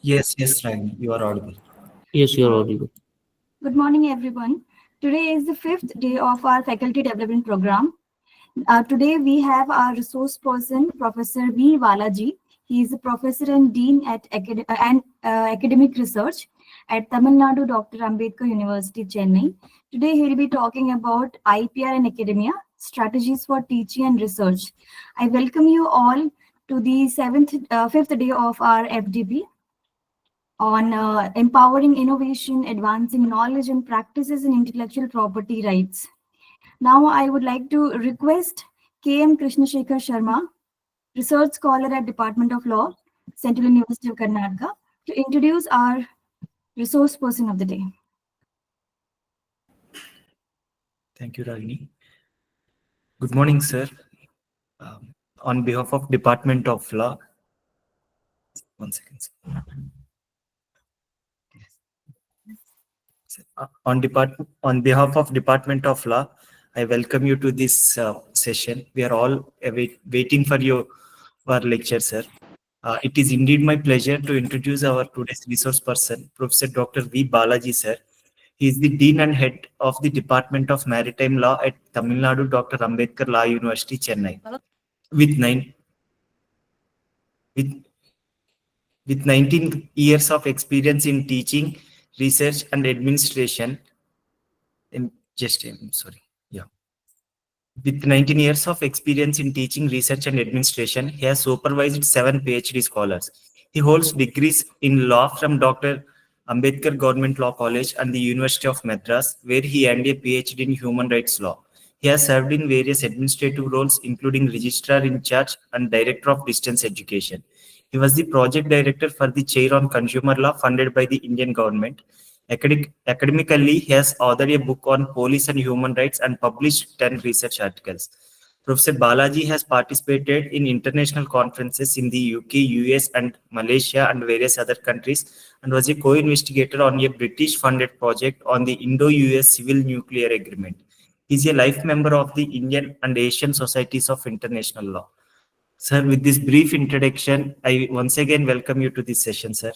Yes, Ryan, you are audible. Yes, you're Uh, audible. Good morning, everyone. Today is the fifth day of our faculty development program. Today we have our resource person, Professor V. Balaji. He is a professor and dean at academic research at Tamil Nadu Dr. Ambedkar University, Chennai. Today he will be talking about IPR and academia, strategies for teaching and research. I welcome you all to the fifth day of our FDP on empowering innovation, advancing knowledge and practices in intellectual property rights. Now, I would like to request K.M. Krishnashekhar Sharma, research scholar at Department of Law, Central University of Karnataka, to introduce our resource person of the day. Thank you, Ragini. Good morning, sir. On behalf of Department of Law, one second. Sir. On behalf of Department of Law, I welcome you to this session. We are all waiting for your lecture, sir. It is indeed my pleasure to introduce our today's resource person, Professor Dr. V. Balaji, sir. He is the Dean and Head of the Department of Maritime Law at Tamil Nadu Dr. Ambedkar Law University, Chennai. With nine, with, with 19 years of experience in teaching, research, and administration. I'm sorry. Yeah. With 19 years of experience in teaching, research, and administration, he has supervised 7 PhD scholars. He holds degrees in law from Dr. Ambedkar Government Law College and the University of Madras, where he earned a PhD in human rights law. He has served in various administrative roles, including Registrar in Charge and Director of Distance Education. He was the project director for the Chair on Consumer Law funded by the Indian government. Academically, he has authored a book on police and human rights and published 10 research articles. Professor Balaji has participated in international conferences in the UK, US, and Malaysia and various other countries, and was a co-investigator on a British-funded project on the Indo-US Civil Nuclear Agreement. He is a life member of the Indian and Asian Societies of International Law. Sir, with this brief introduction, I once again welcome you to this session, sir.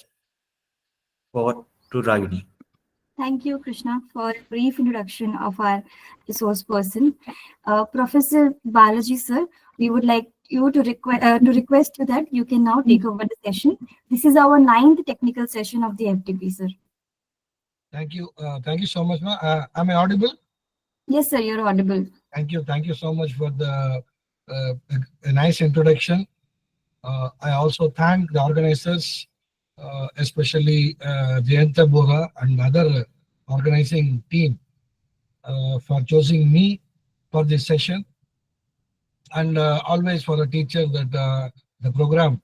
Over to Ragini. Thank you, Krishna, for a brief introduction of our resource person. Professor Balaji, sir, we would like you to request you that you can now take over the session. This is our 9th technical session of the FDP, sir. Thank you. Thank you so much, ma. Am I audible? Yes, sir, you're audible. Thank you. Thank you so much for the a nice introduction. I also thank the organizers, especially Jayanta Bora and other organizing team for choosing me for this session, and always for the teacher that the program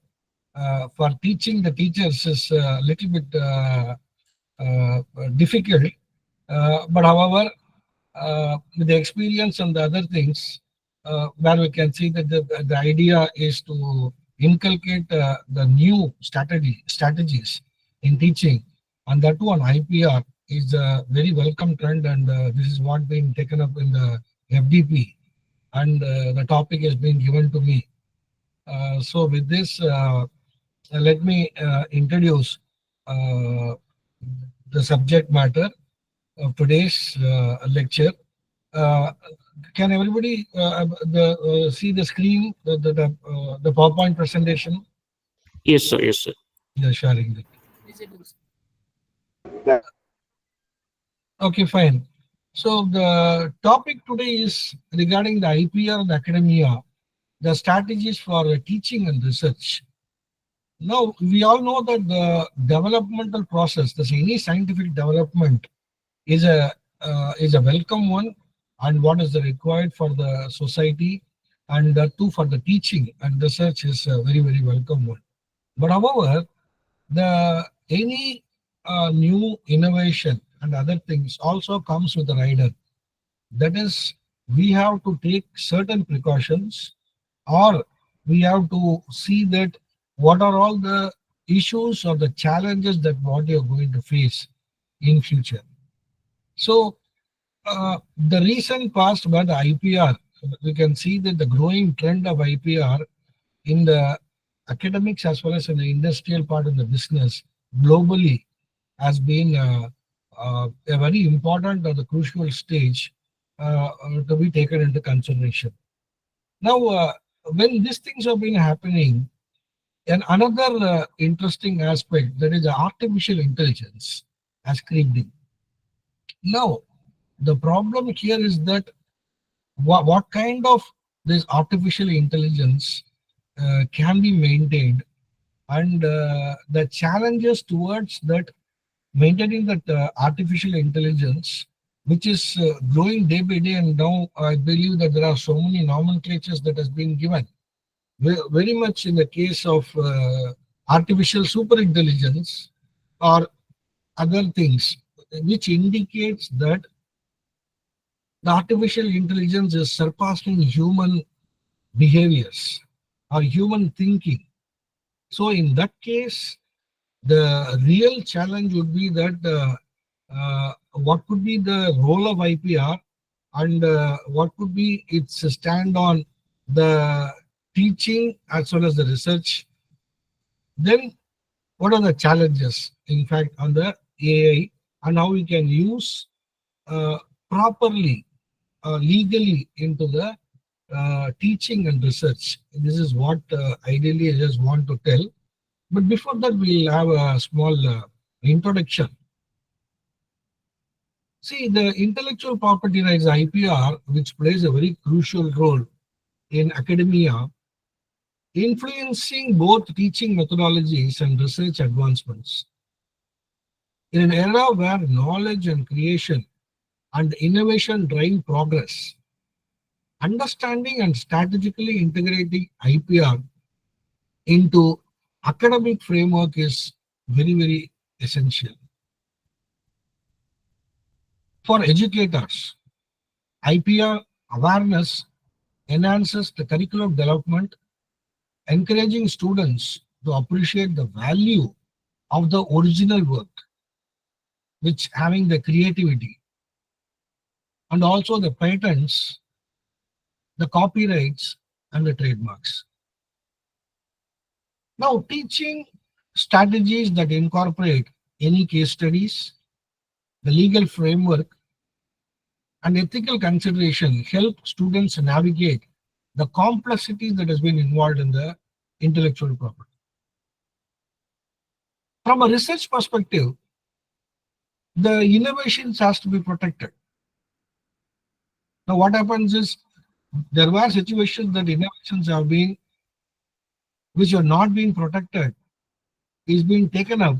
for teaching the teachers is a little bit difficult, but however, with the experience and the other things, where we can see that the idea is to inculcate the new strategies in teaching, and that too on IPR is a very welcome trend, and this is what being taken up in the FDP, and the topic has been given to me. So with this, let me introduce the subject matter of today's lecture. Can everybody see the screen, the PowerPoint presentation? Yes, sir. Yes, sir. They're sharing it. Okay, fine. So the topic today is regarding the IPR and academia, the strategies for teaching and research. Now, we all know that the developmental process, this any scientific development, is a welcome one, and what is required for the society, and too for the teaching and research is a very, very welcome one. But however, the any new innovation and other things also comes with a rider. That is, we have to take certain precautions, or we have to see that what are all the issues or the challenges that what you're going to face in future. So the recent past by the IPR, we can see that the growing trend of IPR in the academics as well as in the industrial part of the business globally has been a very important or the crucial stage to be taken into consideration. Now, when these things have been happening, and another interesting aspect, that is artificial intelligence, has creeped in. Now, the problem here is that what kind of this artificial intelligence can be maintained, and the challenges towards that maintaining that artificial intelligence, which is growing day by day, and now I believe that there are so many nomenclatures that has been given. Very much in the case of artificial super intelligence or other things, which indicates that the artificial intelligence is surpassing human behaviors or human thinking. So in that case, the real challenge would be that what could be the role of IPR, and what could be its stand on the teaching as well as the research. Then what are the challenges, in fact, on the AI, and how we can use uh, properly, legally into the teaching and research. This is what ideally I just want to tell. But before that, we'll have a small introduction. See, the intellectual property rights IPR, which plays a very crucial role in academia, influencing both teaching methodologies and research advancements. In an era where knowledge and creation and innovation drive progress, understanding and strategically integrating IPR into academic framework is very, very essential. For educators, IPR awareness enhances the curriculum development, encouraging students to appreciate the value of the original work, which having the creativity, and also the patents, the copyrights, and the trademarks. Now, teaching strategies that incorporate any case studies, the legal framework, and ethical consideration help students navigate the complexities that has been involved in the intellectual property. From a research perspective, the innovations has to be protected. Now, what happens is there were situations that innovations have been, which are not being protected, is being taken up,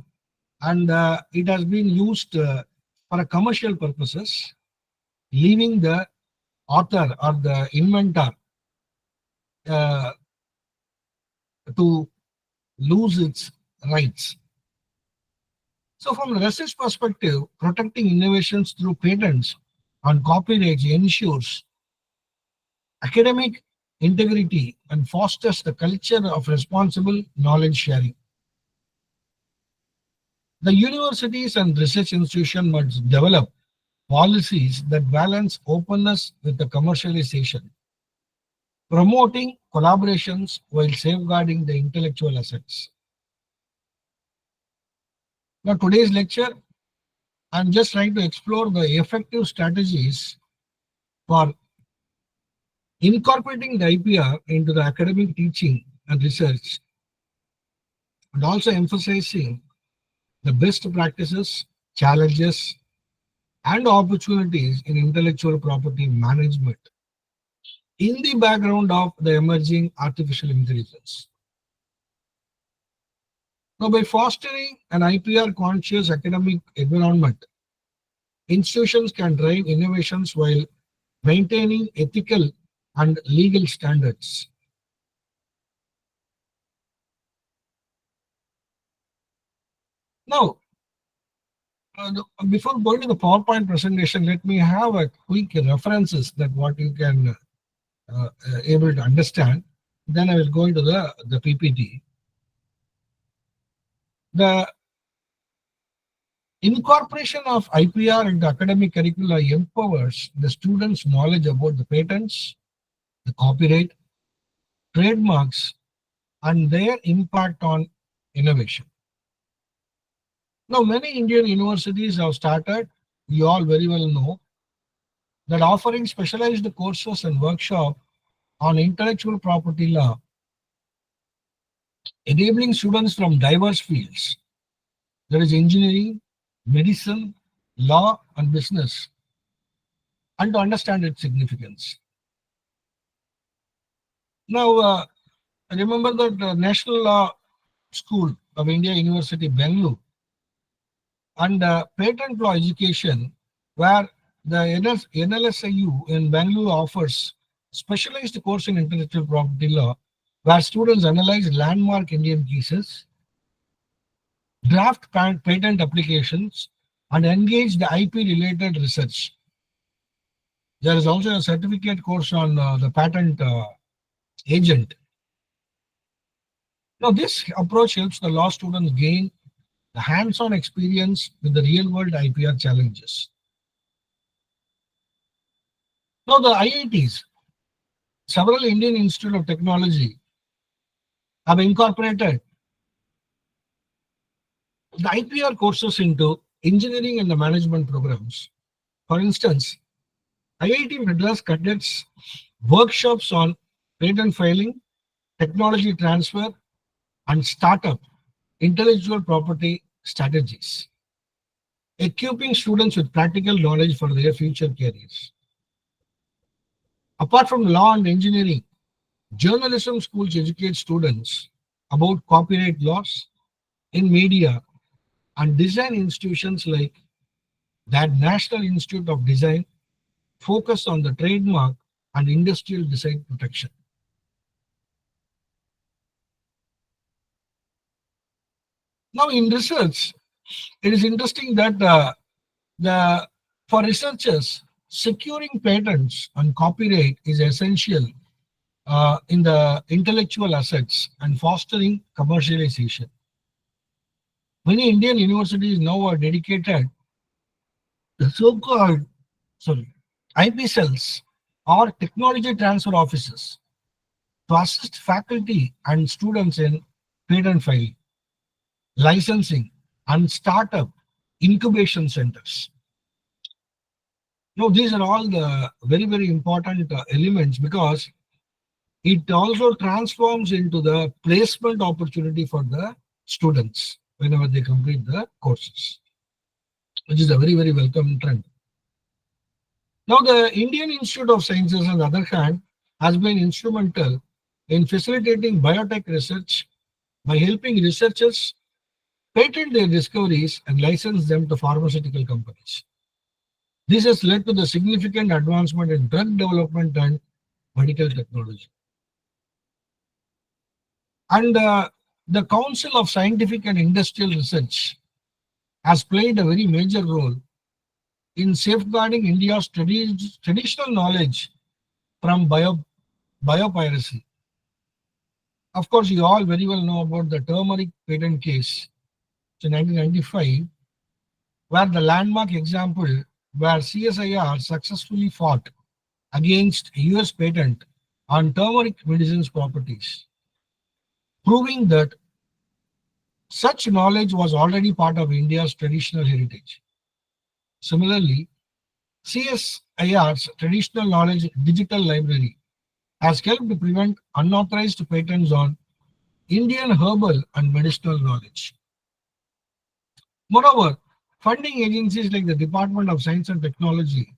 and it has been used for a commercial purposes, leaving the author or the inventor uh, to lose its rights. So from a research perspective, protecting innovations through patents and copyrights ensures academic integrity and fosters the culture of responsible knowledge sharing. The universities and research institutions must develop policies that balance openness with the commercialization, promoting collaborations while safeguarding the intellectual assets. Now, today's lecture, I'm just trying to explore the effective strategies for incorporating the IPR into the academic teaching and research, and also emphasizing the best practices, challenges, and opportunities in intellectual property management in the background of the emerging artificial intelligence. Now, by fostering an IPR conscious academic environment, institutions can drive innovations while maintaining ethical and legal standards. Now, before going to the PowerPoint presentation, let me have a quick references that what you can able to understand. Then I will go into the PPT. The incorporation of IPR into academic curricula empowers the students' knowledge about the patents, the copyright, trademarks, and their impact on innovation. Now, many Indian universities have started, you all very well know, that offering specialized courses and workshops on intellectual property law, enabling students from diverse fields, that is engineering, medicine, law, and business, and to understand its significance. Now, remember that National Law School of India University, Bangalore, and patent law education, where the NLSIU in Bangalore offers specialized course in intellectual property law, where students analyze landmark Indian cases, draft patent applications, and engage the IP-related research. There is also a certificate course on the patent agent. Now, this approach helps the law students gain the hands-on experience with the real-world IPR challenges. Now, the IITs, several Indian Institute of Technology, have incorporated the IPR courses into engineering and the management programs. For instance, IIT Madras conducts workshops on patent filing, technology transfer, and startup intellectual property strategies, equipping students with practical knowledge for their future careers. Apart from law and engineering, journalism schools educate students about copyright laws in media, and design institutions like that National Institute of Design focus on the trademark and industrial design protection. Now, in research, it is interesting that for researchers, securing patents and copyright is essential in the intellectual assets and fostering commercialization. Many Indian universities now are dedicated to so-called IP cells or technology transfer offices to assist faculty and students in patent filing, licensing, and startup incubation centers. Now, these are all the very, very important elements, because it also transforms into the placement opportunity for the students whenever they complete the courses, which is a very, very welcome trend. Now, the Indian Institute of Sciences, on the other hand, has been instrumental in facilitating biotech research by helping researchers patent their discoveries and license them to pharmaceutical companies. This has led to the significant advancement in drug development and medical technology. And the Council of Scientific and Industrial Research has played a very major role in safeguarding India's traditional knowledge from biopiracy. Of course, you all very well know about the turmeric patent case in 1995, where the landmark example where CSIR successfully fought against a US patent on turmeric medicines properties, proving that such knowledge was already part of India's traditional heritage. Similarly, CSIR's traditional knowledge digital library has helped to prevent unauthorized patents on Indian herbal and medicinal knowledge. Moreover, funding agencies like the Department of Science and Technology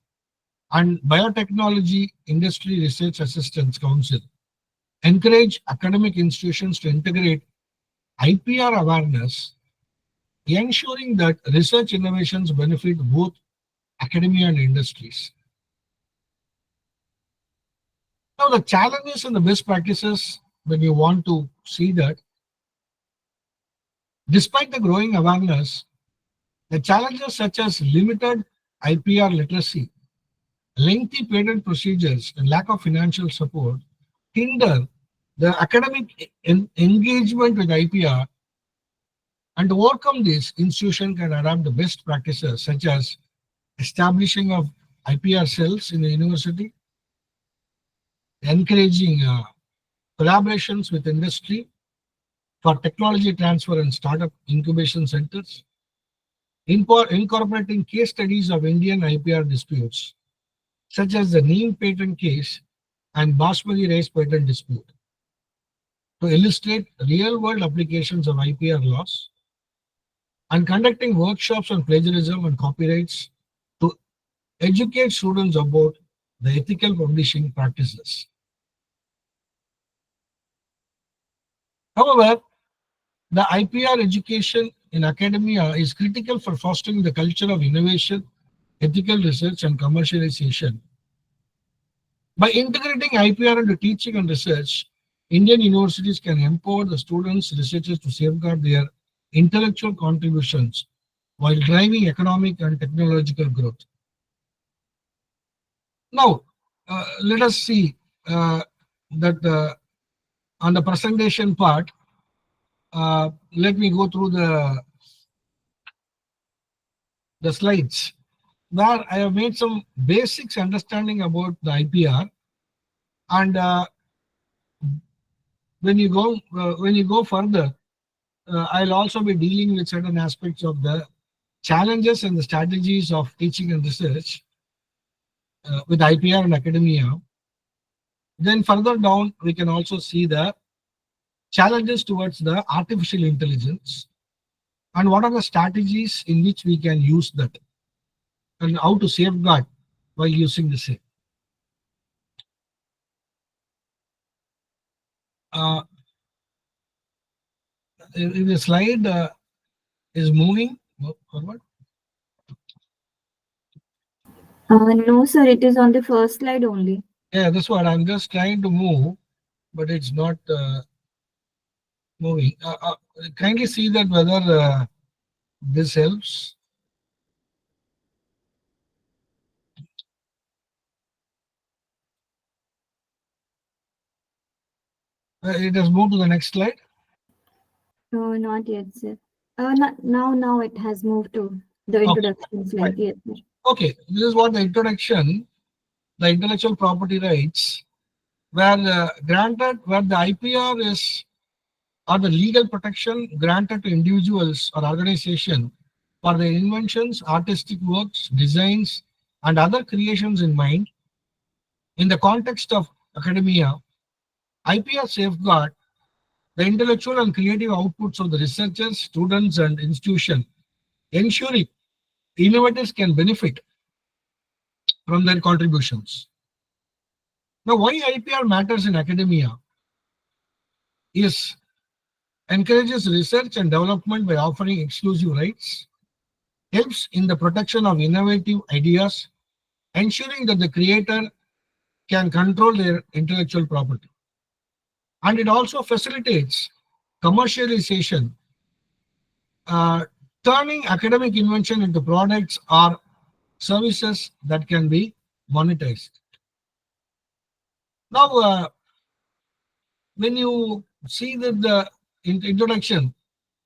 and Biotechnology Industry Research Assistance Council encourage academic institutions to integrate IPR awareness, ensuring that research innovations benefit both academia and industries. Now, the challenges and the best practices, when you want to see that, despite the growing awareness, the challenges such as limited IPR literacy, lengthy patent procedures, and lack of financial support hinder the academic engagement with IPR. And to overcome this, institution can adopt the best practices such as establishing of IPR cells in the university, encouraging collaborations with industry for technology transfer and startup incubation centers, incorporating case studies of Indian IPR disputes, such as the Neem patent case and Basmati rice patent dispute, to illustrate real-world applications of IPR laws, and conducting workshops on plagiarism and copyrights to educate students about the ethical publishing practices. However, the IPR education in academia is critical for fostering the culture of innovation, ethical research, and commercialization. By integrating IPR into teaching and research, Indian universities can empower the students, researchers to safeguard their intellectual contributions while driving economic and technological growth. Now, let us see that on the presentation part, let me go through the slides where I have made some basics understanding about the IPR, and when you go further, I'll also be dealing with certain aspects of the challenges and the strategies of teaching and research with IPR and academia. Then further down, we can also see the challenges towards the artificial intelligence and what are the strategies in which we can use that and how to safeguard while using the same. If the slide is moving forward. No, sir, it is on the first slide only. Yeah, that's what I'm just trying to move, but it's not moving. Kindly see that whether this helps. It has moved to the next slide. No, not yet, sir. Now it has moved to the introduction slide. Yes, sir. Okay, this is what the introduction, the intellectual property rights, where the IPR is or the legal protection granted to individuals or organization for their inventions, artistic works, designs, and other creations in mind. In the context of academia, IPR safeguard the intellectual and creative outputs of the researchers, students, and institutions, ensuring innovators can benefit from their contributions. Now, why IPR matters in academia is encourages research and development by offering exclusive rights, helps in the protection of innovative ideas, ensuring that the creator can control their intellectual property. And it also facilitates commercialization, turning academic invention into products or services that can be monetized. Now, when you see that the introduction,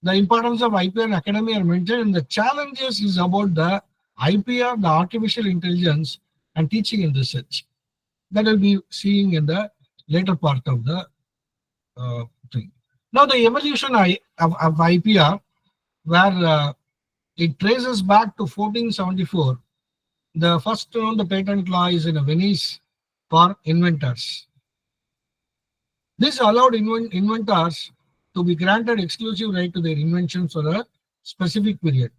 the importance of IPR in academia are mentioned, and the challenges is about the IPR, the artificial intelligence, and teaching and research. That will be seeing in the later part of the thing. Now, the evolution of IPR, where it traces back to 1474. The first known the patent law is in Venice for inventors. This allowed inventors to be granted exclusive right to their inventions for a specific period.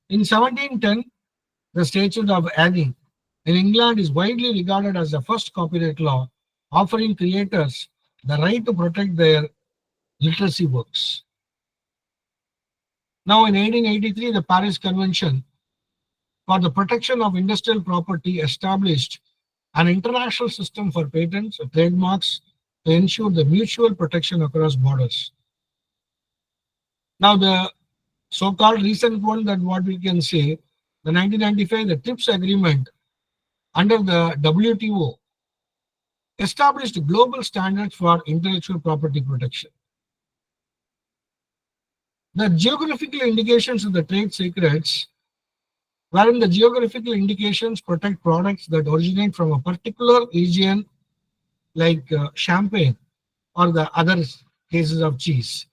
In 1710, the Statute of Anne in England is widely regarded as the first copyright law, offering creators the right to protect their literacy works. Now, in 1883, the Paris Convention for the Protection of Industrial Property established an international system for patents and trademarks to ensure the mutual protection across borders. Now, the so-called recent one that what we can say, the 1995, the TRIPS agreement under the WTO established global standards for intellectual property protection. The geographical indications of the trade secrets, wherein the geographical indications protect products that originate from a particular region like Champagne or the other cases of cheese.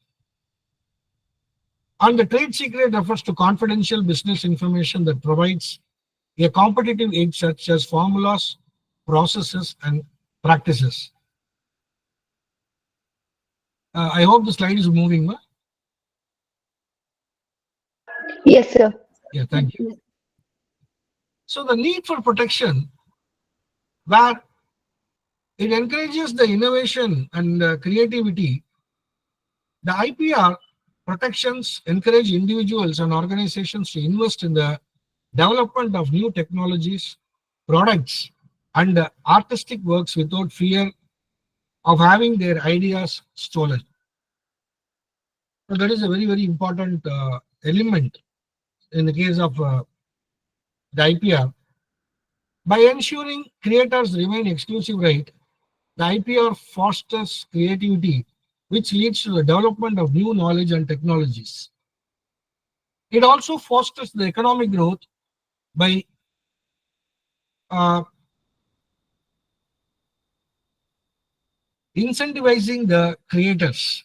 And the trade secret refers to confidential business information that provides a competitive edge such as formulas, processes, and practices. I hope the slide is moving. Ma? Yes, sir. Yeah, thank you. So the need for protection, where it encourages the innovation and creativity, the IPR protections encourage individuals and organizations to invest in the development of new technologies, products, and artistic works without fear of having their ideas stolen. So that is a very, very important element in the case of the IPR. By ensuring creators remain exclusive right, the IPR fosters creativity, which leads to the development of new knowledge and technologies. It also fosters the economic growth by uh, incentivizing the creators.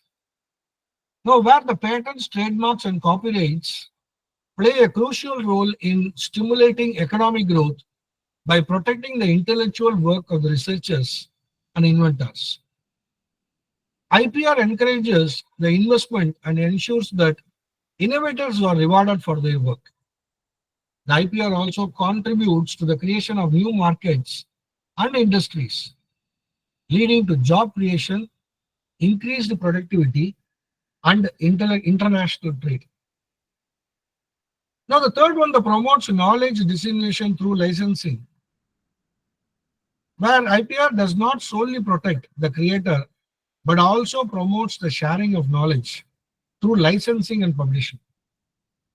Now, where the patents, trademarks, and copyrights play a crucial role in stimulating economic growth by protecting the intellectual work of the researchers and inventors. IPR encourages the investment and ensures that innovators are rewarded for their work. The IPR also contributes to the creation of new markets and industries, leading to job creation, increased productivity, and international trade. Now, the third one, that promotes knowledge dissemination through licensing, where IPR does not solely protect the creator, but also promotes the sharing of knowledge through licensing and publishing.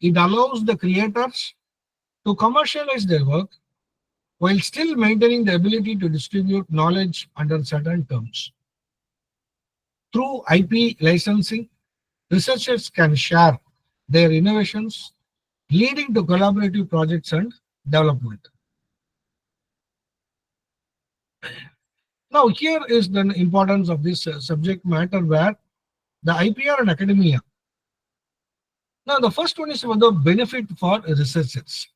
It allows the creators to commercialize their work while still maintaining the ability to distribute knowledge under certain terms. Through IP licensing, researchers can share their innovations, leading to collaborative projects and development. Now, here is the importance of this subject matter, where the IPR and academia. Now, the first one is about the benefit for researchers.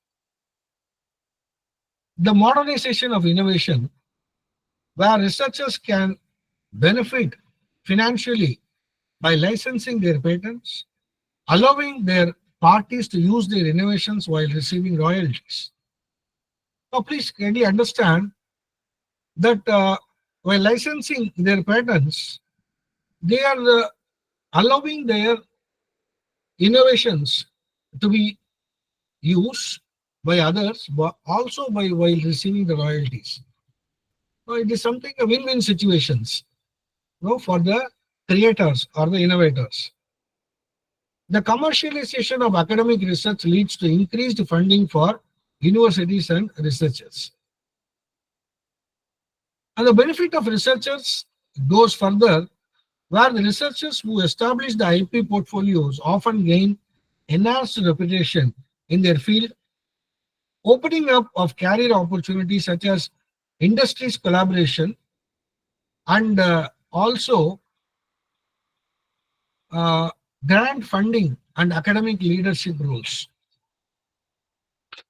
The modernization of innovation, where researchers can benefit financially by licensing their patents, allowing their parties to use their innovations while receiving royalties. Now, please kindly understand that while licensing their patents, they are allowing their innovations to be used by others, but also by while receiving the royalties. So it is something a win-win situations, for the creators or the innovators. The commercialization of academic research leads to increased funding for universities and researchers. And the benefit of researchers goes further, where the researchers who establish the IP portfolios often gain enhanced reputation in their field, opening up of career opportunities such as industries collaboration and also grant funding and academic leadership roles.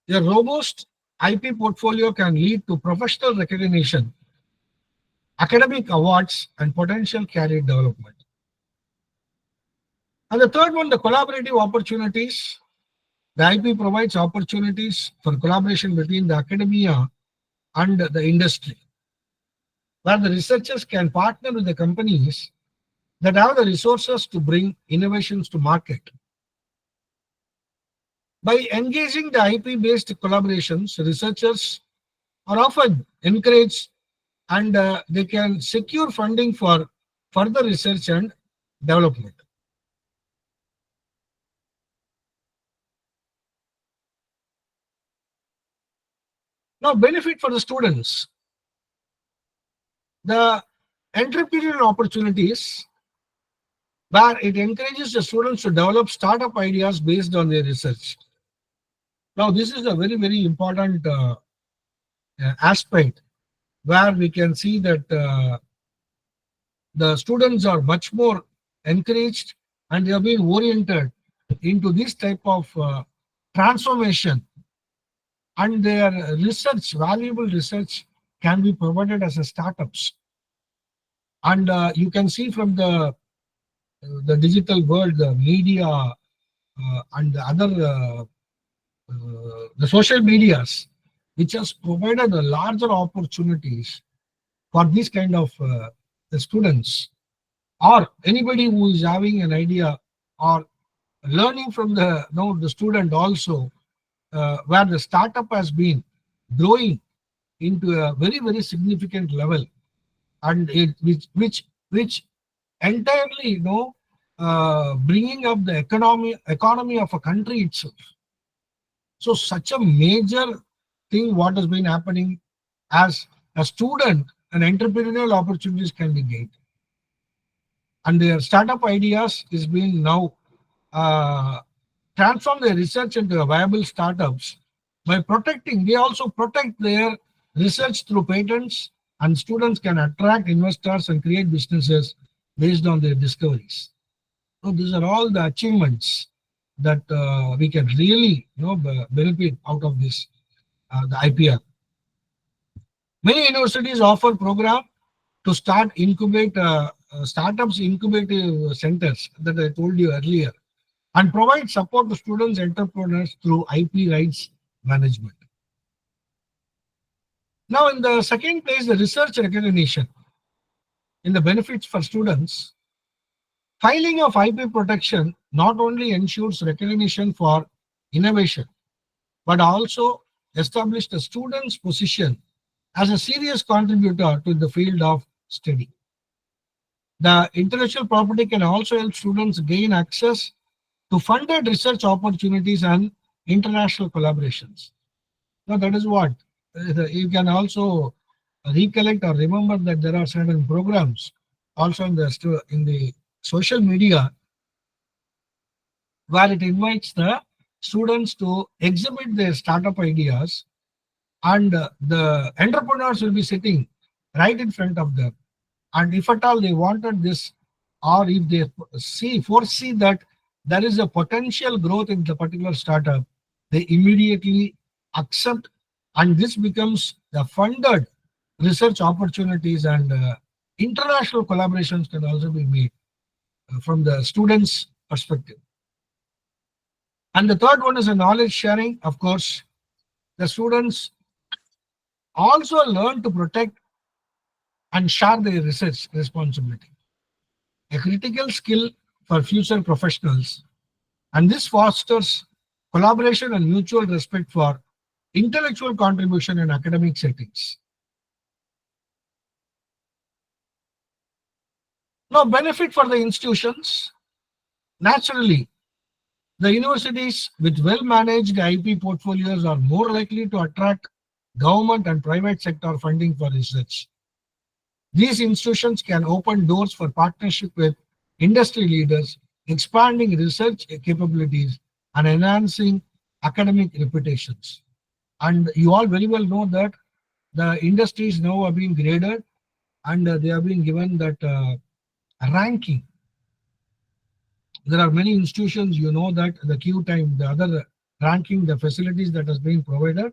A robust IP portfolio can lead to professional recognition, academic awards, and potential career development. And the third one, the collaborative opportunities. The IP provides opportunities for collaboration between the academia and the industry, where the researchers can partner with the companies that have the resources to bring innovations to market. By engaging the IP-based collaborations, researchers are often encouraged and they can secure funding for further research and development. Now, benefit for the students. The entrepreneurial opportunities, where it encourages the students to develop startup ideas based on their research. Now, this is a very, very important aspect, where we can see that the students are much more encouraged and they are being oriented into this type of transformation, and their research, valuable research, can be provided as a startups. And you can see from the digital world, the media, and the other the social medias, which has provided a larger opportunities for these kind of the students, or anybody who is having an idea or learning from the student also, where the startup has been growing into a very significant level, and it which entirely bringing up the economy of a country itself. So such a major thing what has been happening, as a student, and entrepreneurial opportunities can be gained, and their startup ideas is being now transform their research into viable startups by protecting. They also protect their research through patents, and students can attract investors and create businesses based on their discoveries. So these are all the achievements that we can really benefit out of this, the IPR. Many universities offer program to start incubate startups, incubative centers that I told you earlier, and provide support to students, entrepreneurs through IP rights management. Now, in the second place, the research recognition. In the benefits for students, filing of IP protection not only ensures recognition for innovation, but also establish the student's position as a serious contributor to the field of study. The intellectual property can also help students gain access to funded research opportunities and international collaborations. Now, that is what you can also recollect or remember, that there are certain programs also in the social media where it invites the students to exhibit their startup ideas, and the entrepreneurs will be sitting right in front of them. And if at all they wanted this, or if they foresee that there is a potential growth in the particular startup, they immediately accept, and this becomes the funded research opportunities, and international collaborations can also be made from the students' perspective. And the third one is a knowledge sharing. Of course, the students also learn to protect and share their research responsibility, a critical skill for future professionals, and this fosters collaboration and mutual respect for intellectual contribution in academic settings. Now, benefit for the institutions. Naturally, the universities with well-managed IP portfolios are more likely to attract government and private sector funding for research. These institutions can open doors for partnership with industry leaders, expanding research capabilities and enhancing academic reputations. And you all very well know that the industries now are being graded, and they are being given that ranking. There are many institutions, that the queue time, the other ranking, the facilities that has been provided,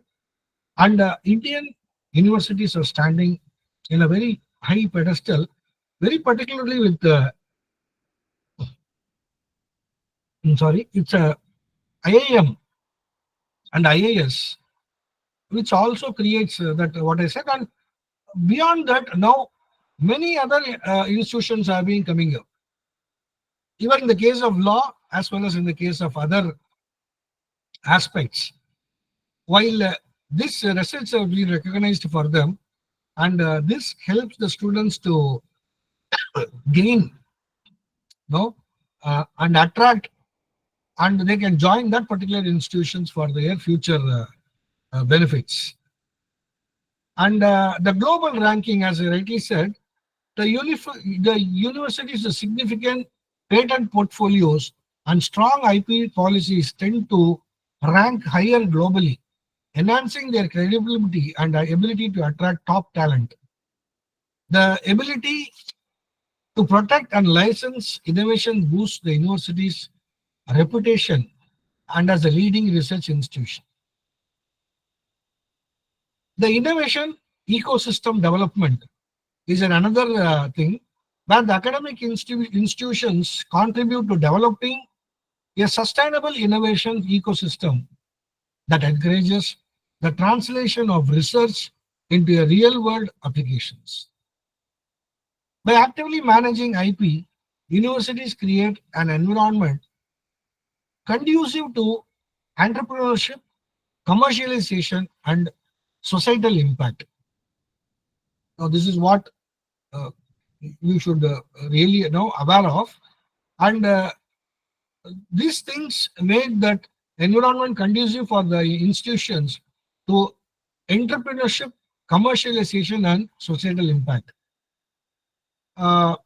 and Indian universities are standing in a very high pedestal, very particularly with it's a IIM and IAS, which also creates that what I said. And beyond that, now many other institutions have been coming up, even in the case of law as well as in the case of other aspects. While this research have been recognized for them, and this helps the students to gain, and attract, and they can join that particular institutions for their future benefits. And the global ranking, as I rightly said, the universities with significant patent portfolios and strong IP policies tend to rank higher globally, enhancing their credibility and ability to attract top talent. The ability to protect and license innovation boosts the universities' reputation and as a leading research institution. The innovation ecosystem development is another thing where the academic institutions contribute to developing a sustainable innovation ecosystem that encourages the translation of research into real world applications. By actively managing IP, universities create an environment conducive to entrepreneurship, commercialization, and societal impact. Now, this is what uh, you should really know aware of, and these things make that environment conducive for the institutions to entrepreneurship, commercialization, and societal impact. Uh,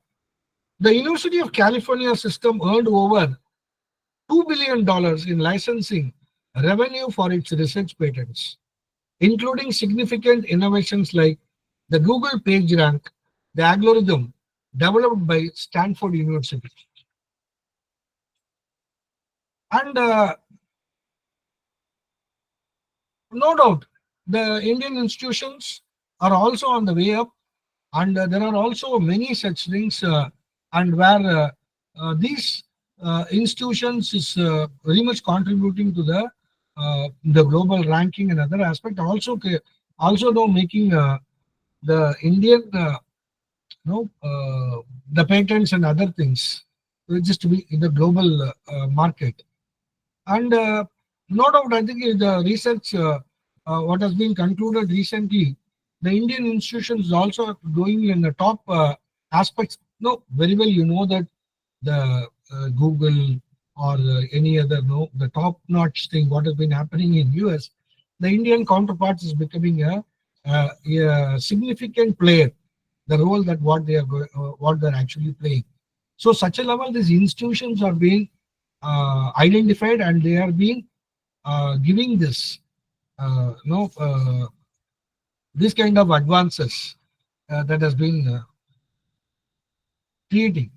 the University of California system earned over $2 billion in licensing revenue for its research patents, including significant innovations like the Google PageRank, the algorithm developed by Stanford University. And no doubt, the Indian institutions are also on the way up, and there are also many such things, and where these institutions is very much contributing to the global ranking and other aspect. Also though making the Indian the patents and other things just to be in the global market. And no doubt, I think the research, what has been concluded recently, the Indian institutions is also going in the top aspects. No, very well, you know that the Google or any other, the top-notch thing, what has been happening in US, the Indian counterparts is becoming a significant player. The role that what they're actually playing. So, such a level, these institutions are being identified, and they are being giving this this kind of advances that has been creating.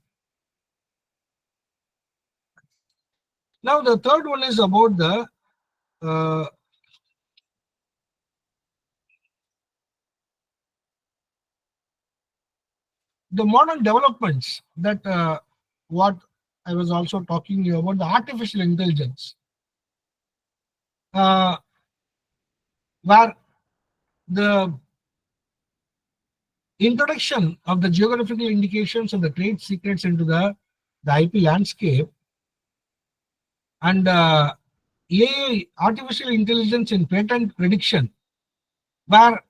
Now the third one is about uh, the modern developments that what I was also talking to you about, the artificial intelligence, where the introduction of the geographical indications and the trade secrets into the IP landscape, and AI, artificial intelligence in patent prediction, where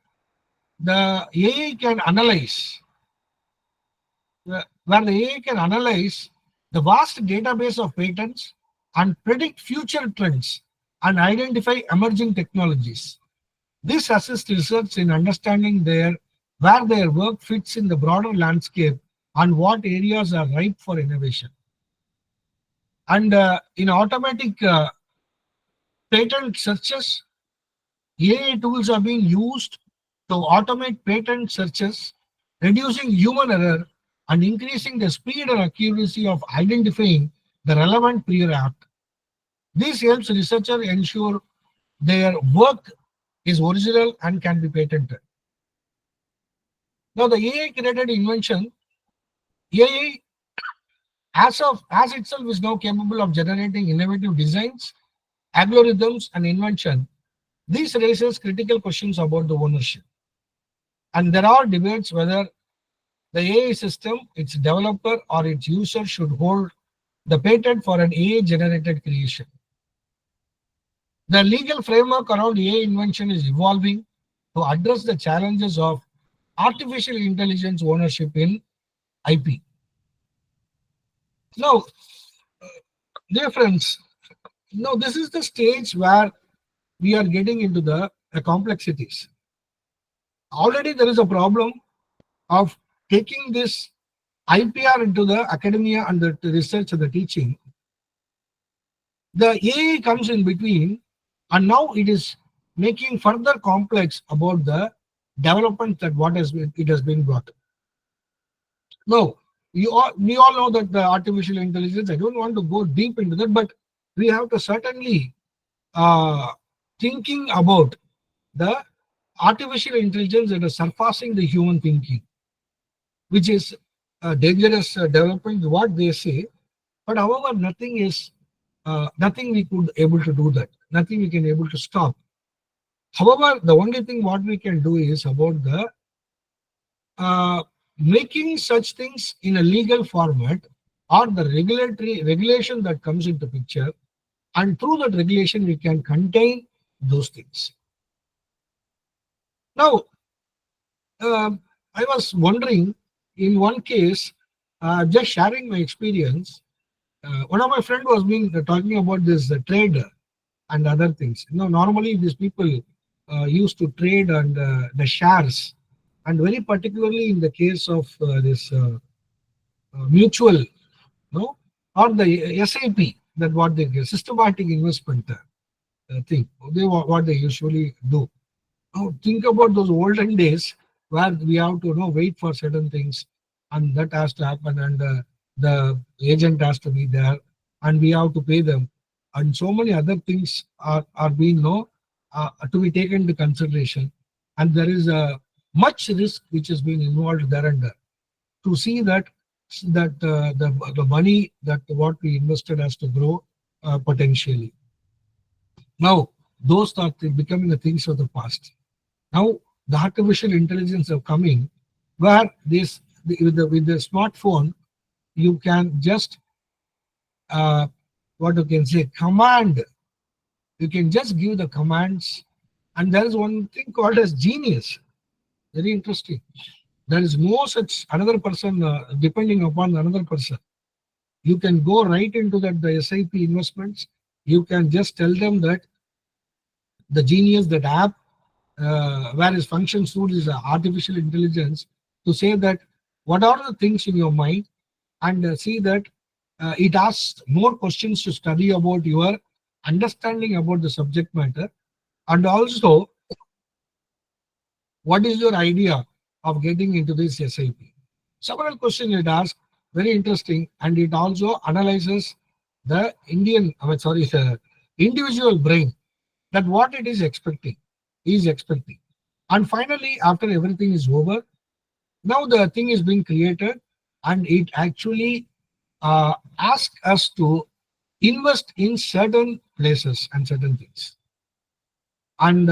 the AI can analyze, the vast database of patents and predict future trends and identify emerging technologies. This assists research in understanding where their work fits in the broader landscape and what areas are ripe for innovation. And in automatic patent searches, AI tools are being used to automate patent searches, reducing human error and increasing the speed and accuracy of identifying the relevant prior art. This helps researchers ensure their work is original and can be patented. Now, the AI created invention, AI as itself is now capable of generating innovative designs, algorithms, and invention. This raises critical questions about the ownership. And there are debates whether the AI system, its developer, or its user should hold the patent for an AI-generated creation. The legal framework around AI invention is evolving to address the challenges of artificial intelligence ownership in IP. Now, dear friends, now this is the stage where we are getting into the complexities. Already there is a problem of taking this IPR into the academia and the research and the teaching. The AI comes in between, and now it is making further complex about the development that it has been brought. Now, we all know that the artificial intelligence, I don't want to go deep into that, but we have to certainly thinking about the artificial intelligence that is surpassing the human thinking, which is a dangerous development, what they say. But however, nothing we could able to do that. Nothing we can able to stop. However, the only thing what we can do is about the making such things in a legal format, or the regulatory regulation that comes into picture, and through that regulation we can contain those things. Now, I was wondering, in one case, just sharing my experience. One of my friend was being talking about this trade and other things. Normally these people used to trade and the shares, and very particularly in the case of this mutual, no, or the SIP, that what they get, systematic investment thing. What they usually do. Now think about those olden days where we have to wait for certain things, and that has to happen, and the agent has to be there, and we have to pay them, and so many other things are being to be taken into consideration, and there is a much risk which has been involved there, and to see that the money that what we invested has to grow potentially. Now those are becoming the things of the past. Now the artificial intelligence are coming, where with the smartphone you can just what you can say, command. You can just give the commands, and there is one thing called as genius. Very interesting. There is no such another person depending upon another person. You can go right into that the SIP investments. You can just tell them that the genius, that app, where his function suit is artificial intelligence, to say that what are the things in your mind, and see that it asks more questions to study about your understanding about the subject matter, and also what is your idea of getting into this SIP. Several questions it asks, very interesting, and it also analyzes the the individual brain, that what it is expecting, and finally after everything is over, now the thing is being created, and it actually asks us to invest in certain places and certain things, and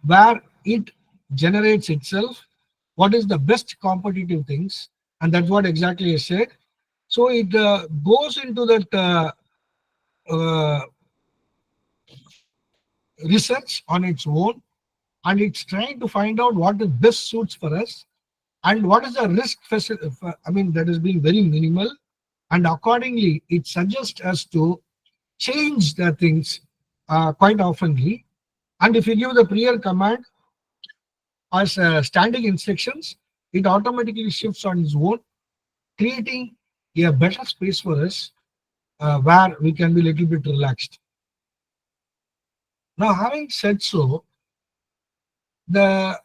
where it generates itself what is the best competitive things, and that's what exactly I said. So it goes into that uh, research on its own, and it's trying to find out what is best suits for us, and what is the risk that is being very minimal, and accordingly it suggests us to change the things quite oftenly. And if you give the prior command as standing instructions, it automatically shifts on its own, creating a better space for us where we can be a little bit relaxed. Now, having said so, the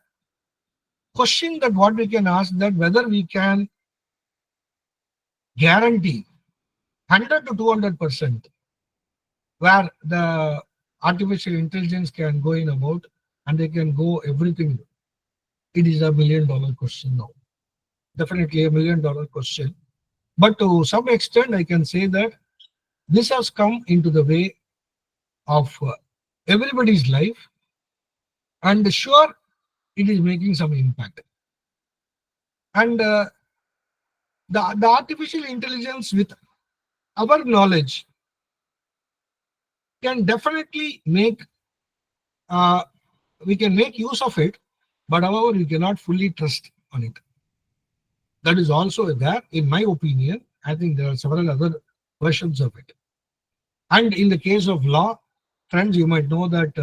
question that what we can ask, that whether we can guarantee 100 to 200% where the artificial intelligence can go in about, and they can go everything. It is a $1 million question now. Definitely a $1 million question. But to some extent, I can say that this has come into the way of everybody's life, and sure, it is making some impact. And the artificial intelligence with our knowledge can definitely make, we can make use of it, but however, we cannot fully trust on it. That is also there, in my opinion. I think there are several other versions of it. And in the case of law, friends, you might know that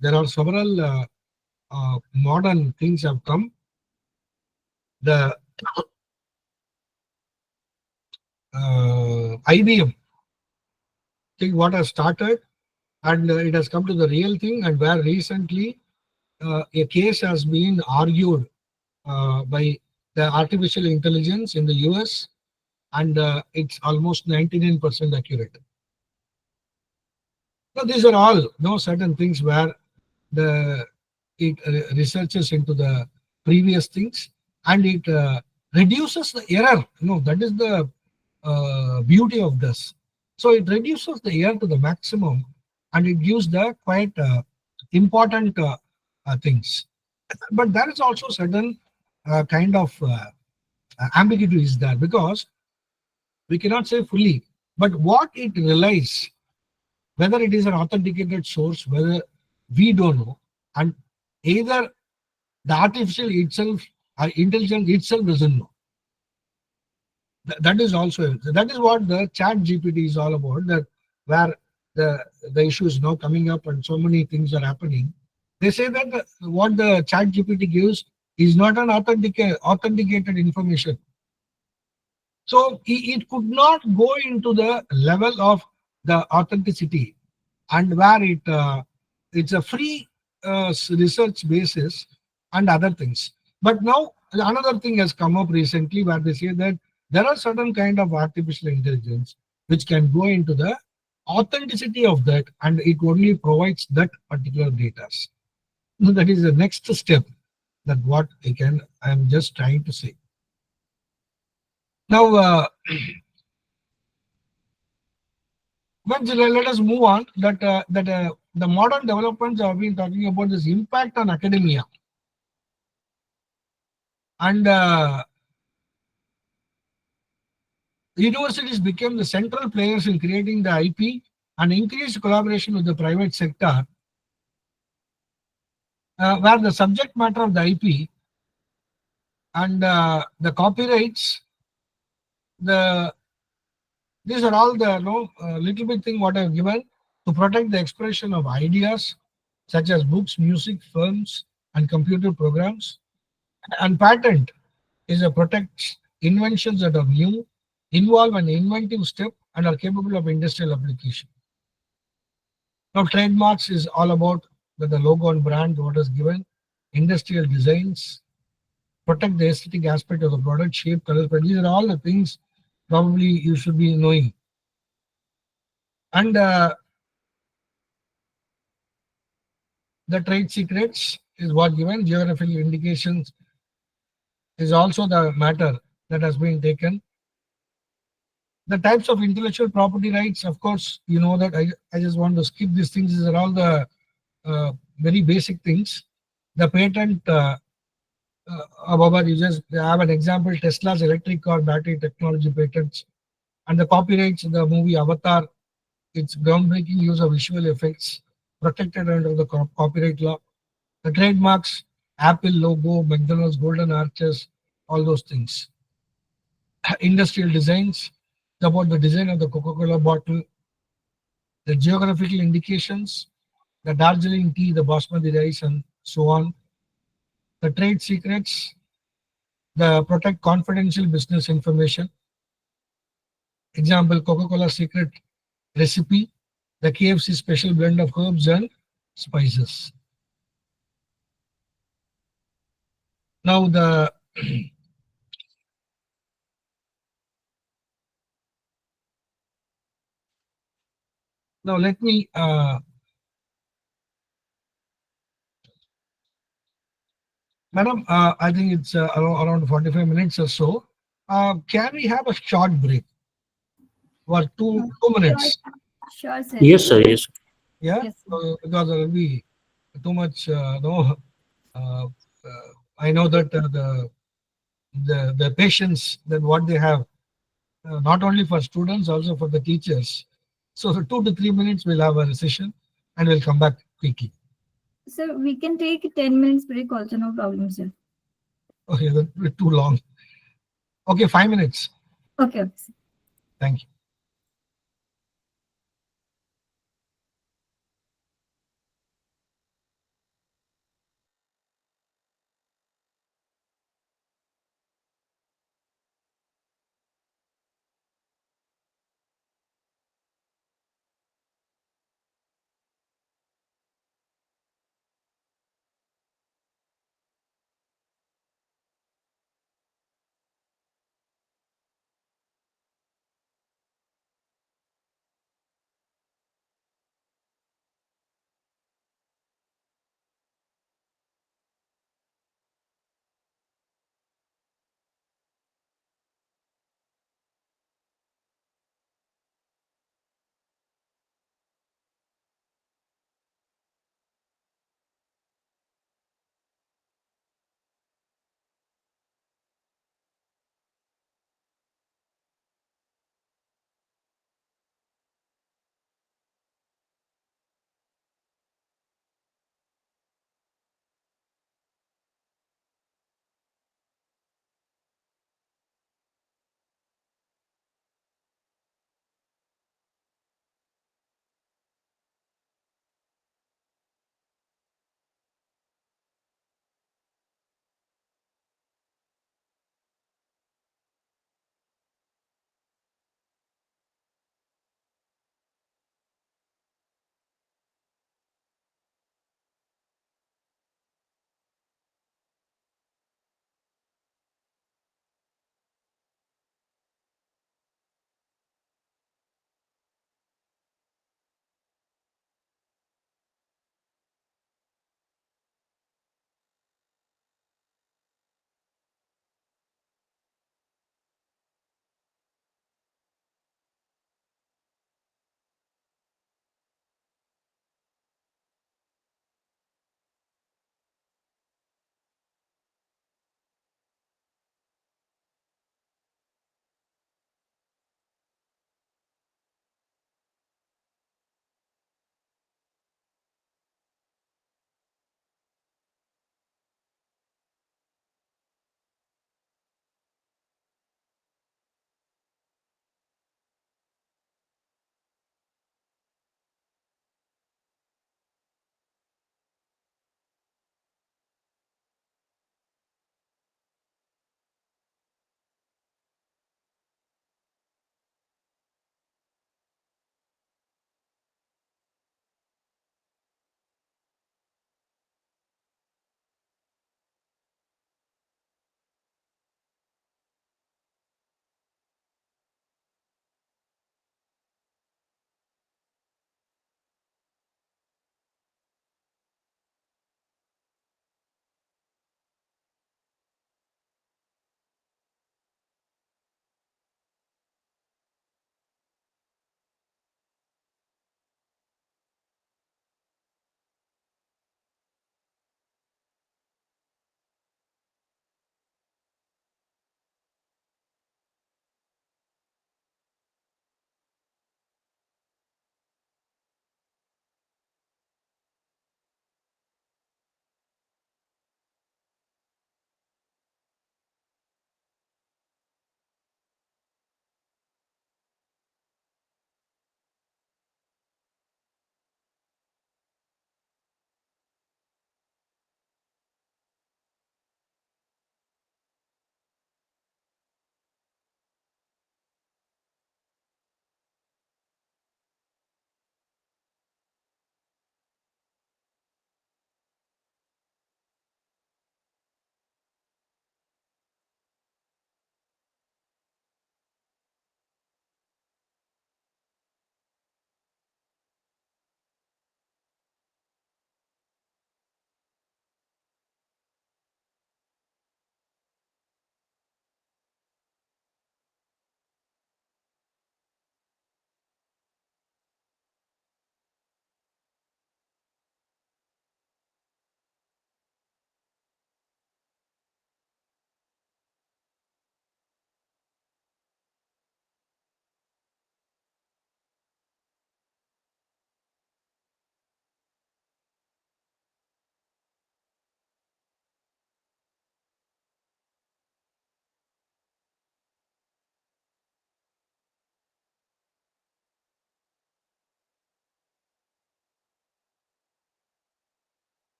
there are several modern things have come. The IBM thing, what has started, and it has come to the real thing, and where recently a case has been argued by the artificial intelligence in the US, and it's almost 99% accurate. Now, these are all certain things where the it researches into the previous things, and it reduces the error. That is the beauty of this. So it reduces the error to the maximum, and it gives the quite important things. But there is also certain kind of ambiguity is there, because we cannot say fully, but what it relies, whether it is an authenticated source, whether we don't know, and either the artificial itself or intelligence itself doesn't know. That is also, that is what the chat GPT is all about, that where the issue is now coming up and so many things are happening. They say that what the chat GPT gives is not an authenticated information. So it could not go into the level of the authenticity, and where it's a free research basis and other things. But now another thing has come up recently, where they say that there are certain kind of artificial intelligence which can go into the authenticity of that, and it only provides that particular data. So that is the next step, that what I'm just trying to say. Now, but let us move on. The modern developments have been talking about this impact on academia, and universities became the central players in creating the IP and increased collaboration with the private sector, where the subject matter of the IP and the copyrights, these are all the little bit thing what I have given to protect the expression of ideas such as books, music, films, and computer programs. And patent is a protects inventions that are new, involve an inventive step, and are capable of industrial application. Now, trademarks is all about the logo and brand, what is given. Industrial designs protect the aesthetic aspect of the product, shape, color, but these are all the things probably you should be knowing. And the trade secrets is what given. Geographical indications is also the matter that has been taken. The types of intellectual property rights, of course, you know that I just want to skip these things. These are all the very basic things. The patent, you just have an example, Tesla's electric car battery technology patents, and the copyrights, the movie Avatar, its groundbreaking use of visual effects protected under the copyright law. The trademarks, Apple logo, McDonald's golden arches, all those things. Industrial designs, about the design of the Coca-Cola bottle. The geographical indications, the Darjeeling tea, the Basmati rice, and so on. The trade secrets, the protect confidential business information. Example, Coca-Cola secret recipe, the KFC special blend of herbs and spices. Now now let me Madam, I think it's around 45 minutes or so. Can we have a short break for two minutes? Sure, sir. Yes, sir. Yes. Yeah, Yes. because there will be too much. No, uh, I know that the patience that what they have, not only for students, also for the teachers. So for 2 to 3 minutes, we'll have a session, and we'll come back quickly. So we can take 10 minutes break also, no problem, sir. Okay, that's too long. Okay, 5 minutes. Okay. Thank you.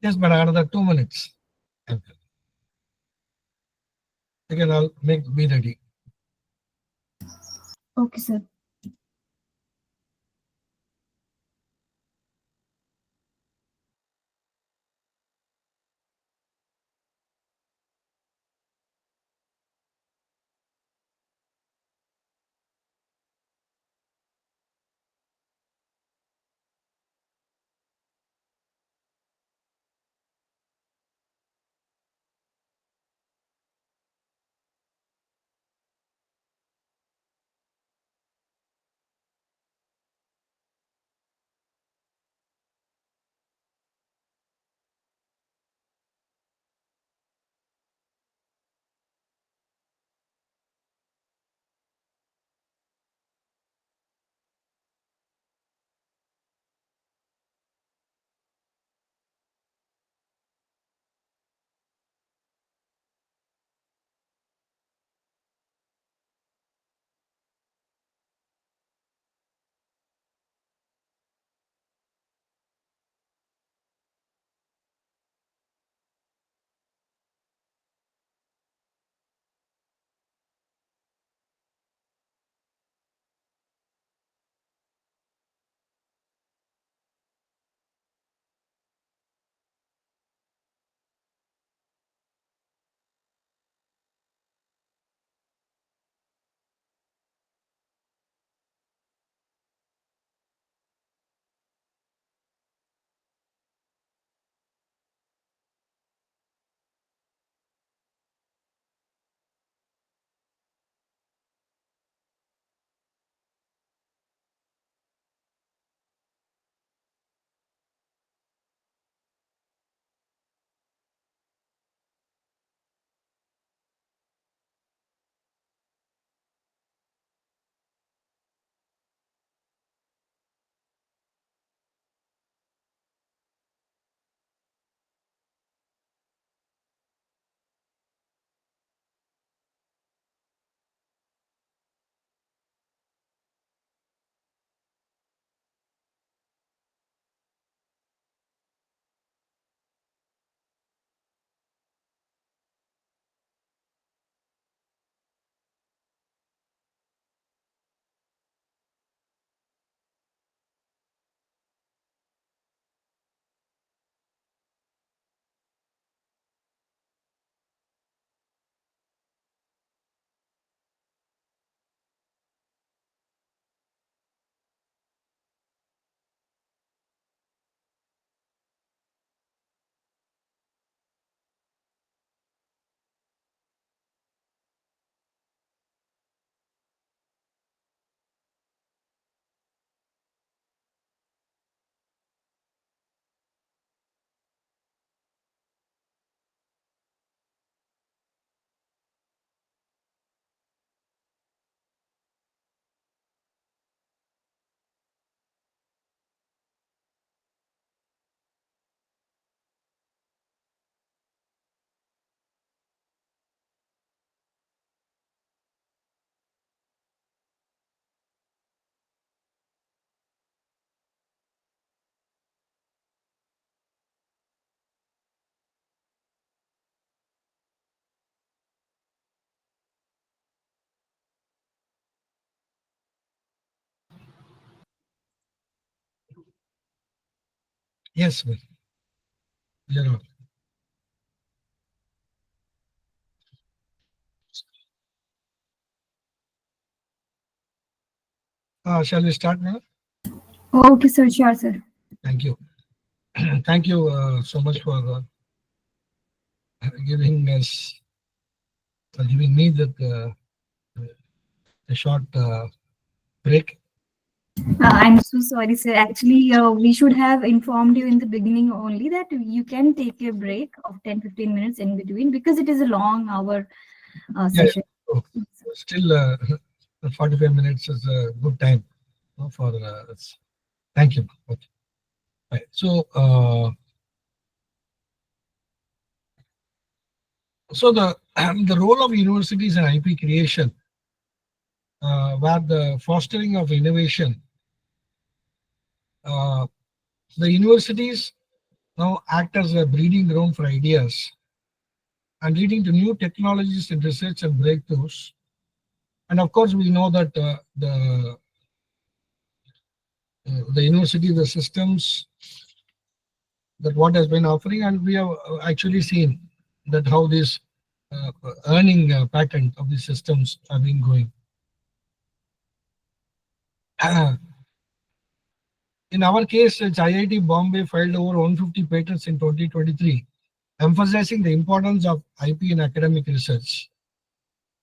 Yes, but another 2 minutes. You can all be ready. Okay, sir. Yes, well, you're on. Shall we start now? Okay, sir. Sure, sir. Thank you. Thank you so much for giving us, giving me the short break. I'm so sorry, sir. Actually, we should have informed you in the beginning only that you can take a break of 10-15 minutes in between because it is a long hour Yeah, session. so still 45 minutes is a good time for us. Thank you. Okay. Right. So, the role of universities in IP creation, where the fostering of innovation, the universities now act as a breeding ground for ideas and leading to new technologies in research and breakthroughs. And of course, we know that the university, the systems that what has been offering, and we have actually seen that how this earning pattern of the systems have been going. In our case, it's IIT Bombay filed over 150 patents in 2023, emphasizing the importance of IP in academic research.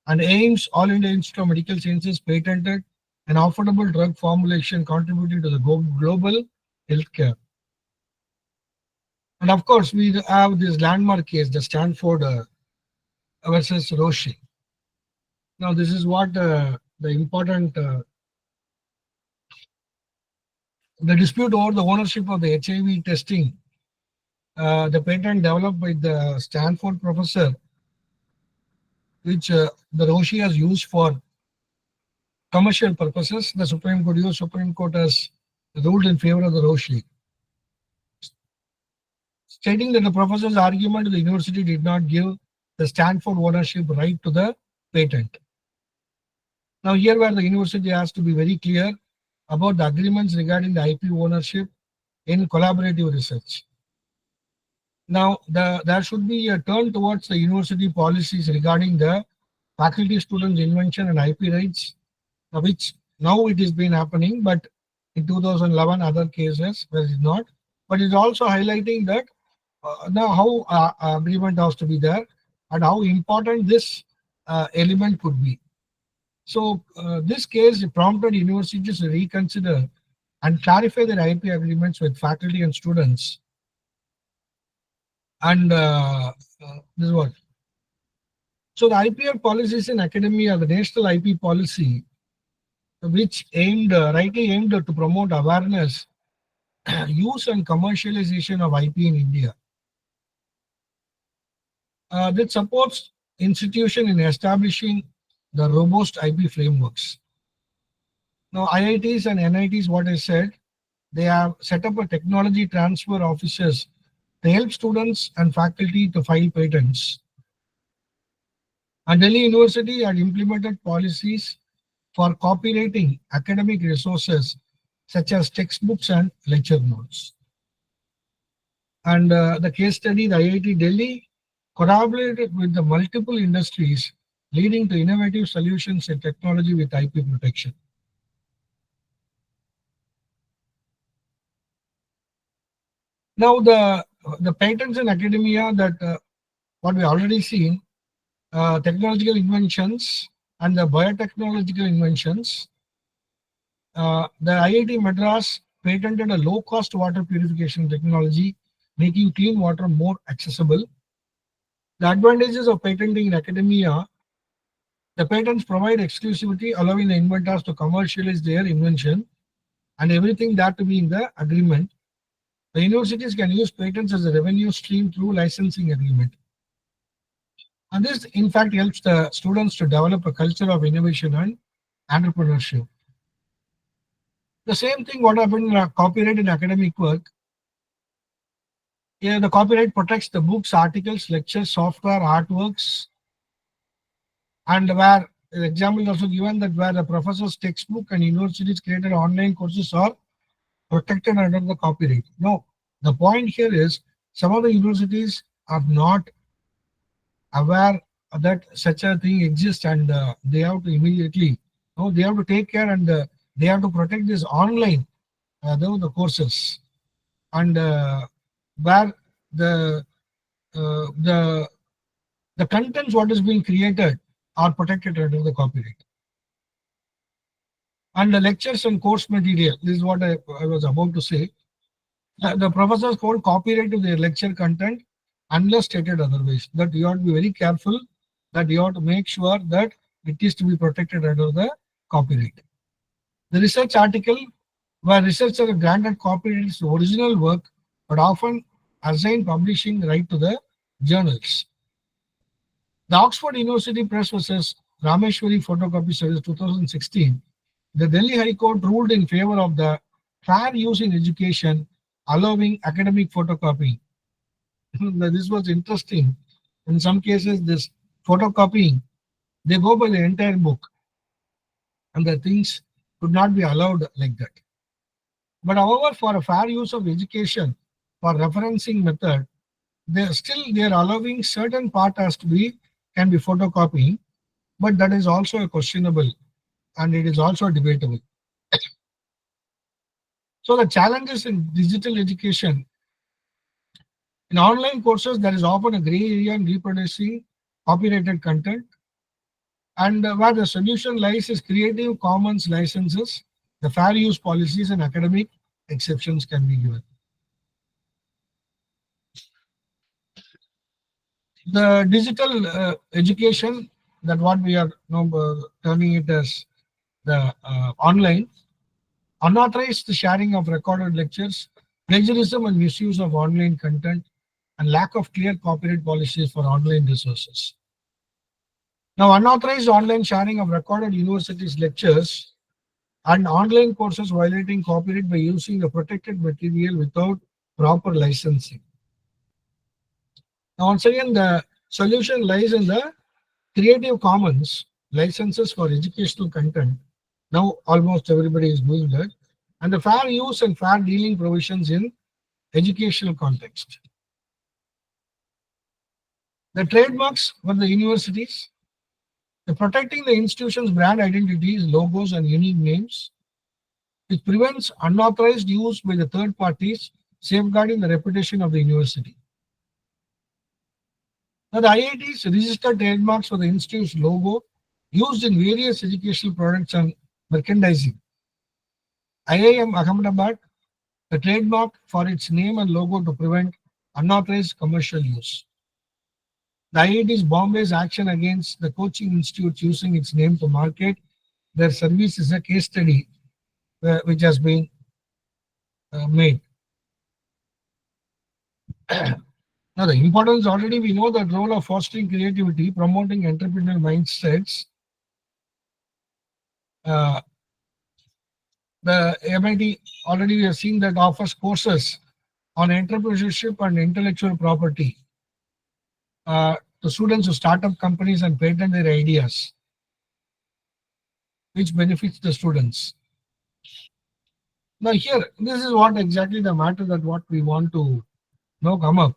And AIMS, All India Institute of Medical Sciences, patented an affordable drug formulation contributing to the global healthcare. And of course, we have this landmark case, the Stanford versus Roche. Now, this is what the important the dispute over the ownership of the HIV testing, the patent developed by the Stanford professor, which the Roche has used for commercial purposes. The Supreme Court has ruled in favor of the Roche, stating that the professor's argument to the university did not give the Stanford ownership right to the patent. Now, here where the university has to be very clear about the agreements regarding the IP ownership in collaborative research. Now, there should be a turn towards the university policies regarding the faculty students invention and IP rights, which now it has been happening, but in 2011 other cases where it is not. But it's also highlighting that now how agreement has to be there and how important this element could be. So this case prompted universities to reconsider and clarify their IP agreements with faculty and students. And this is what. So the IPR policies in academia, the national IP policy, which rightly aimed to promote awareness, use and commercialization of IP in India. That supports institution in establishing the robust IP frameworks. Now, IITs and NITs, what I said, they have set up a technology transfer offices to help students and faculty to file patents. And Delhi University had implemented policies for copyrighting academic resources such as textbooks and lecture notes. And the case study, the IIT Delhi collaborated with the multiple industries, leading to innovative solutions in technology with IP protection. Now, the patents in academia that what we already seen, technological inventions and the biotechnological inventions. The IIT Madras patented a low-cost water purification technology, making clean water more accessible. The advantages of patenting in academia: the patents provide exclusivity, allowing the inventors to commercialize their invention, and everything that to be in the agreement. The universities can use patents as a revenue stream through licensing agreement. And this, in fact, helps the students to develop a culture of innovation and entrepreneurship. The same thing what happened in copyright in academic work. Yeah, the copyright protects the books, articles, lectures, software, artworks, and where the example is also given that where the professor's textbook and universities created online courses are protected under the copyright. No, the point here is some of the universities are not aware that such a thing exists, and they have to immediately, they have to take care, and they have to protect this online the courses, and where the contents what is being created are protected under the copyright. And the lectures and course material, this is what I was about to say. The professors hold copyright to their lecture content unless stated otherwise. That you have to be very careful, that you have to make sure that it is to be protected under the copyright. The research article, where researchers are granted copyright to original work, but often assign publishing right to the journals. The Oxford University Press versus Rameshwari Photocopy Service 2016, the Delhi High Court ruled in favor of the fair use in education allowing academic photocopying. Now, this was interesting. In some cases, this photocopying, they go by the entire book, and the things could not be allowed like that. But however, for a fair use of education, for referencing method, they are allowing certain part as to be can be photocopying, but that is also a questionable and it is also debatable. So the challenges in digital education, in online courses, there is often a gray area in reproducing copyrighted content, and where the solution lies is Creative Commons licenses, the fair use policies, and academic exceptions can be given. The digital education, that what we are now turning it as the online, unauthorized sharing of recorded lectures, plagiarism and misuse of online content, and lack of clear copyright policies for online resources. Now, unauthorized online sharing of recorded universities lectures and online courses violating copyright by using the protected material without proper licensing. Now, once again, the solution lies in the Creative Commons licenses for educational content. Now, almost everybody is doing that. And the fair use and fair dealing provisions in educational context. The trademarks for the universities, the protecting the institution's brand identities, logos, and unique names, which prevents unauthorized use by the third parties, safeguarding the reputation of the university. Now, the IITs register trademarks for the institute's logo used in various educational products and merchandising. IIM Ahmedabad, the trademark for its name and logo to prevent unauthorized commercial use. The IIT's Bombay's action against the coaching institutes using its name to market their service is a case study which has been made. Now, the importance already we know the role of fostering creativity, promoting entrepreneurial mindsets. The MIT already we have seen that offers courses on entrepreneurship and intellectual property to students who start up companies and patent their ideas, which benefits the students. Now here, this is what exactly the matter that what we want to now come up.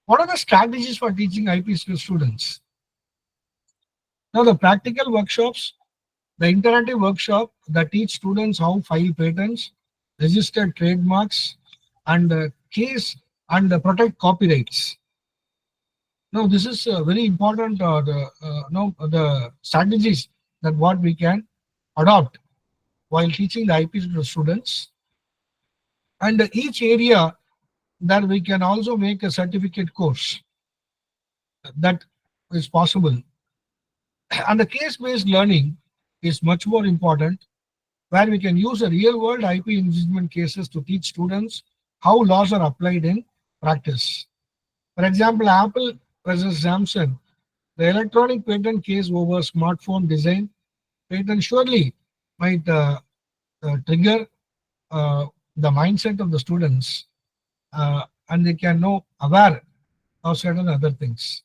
What are the strategies for teaching IP to students? Now the practical workshops, the interactive workshop that teach students how file patents, register trademarks, and case and protect copyrights. Now this is very important. The strategies that what we can adopt while teaching the IP to the students, and each area that we can also make a certificate course that is possible. And the case-based learning is much more important, where we can use a real-world IP infringement cases to teach students how laws are applied in practice. For example, Apple versus Samsung, the electronic patent case over smartphone design patent surely might trigger the mindset of the students, and they can know aware of certain other things.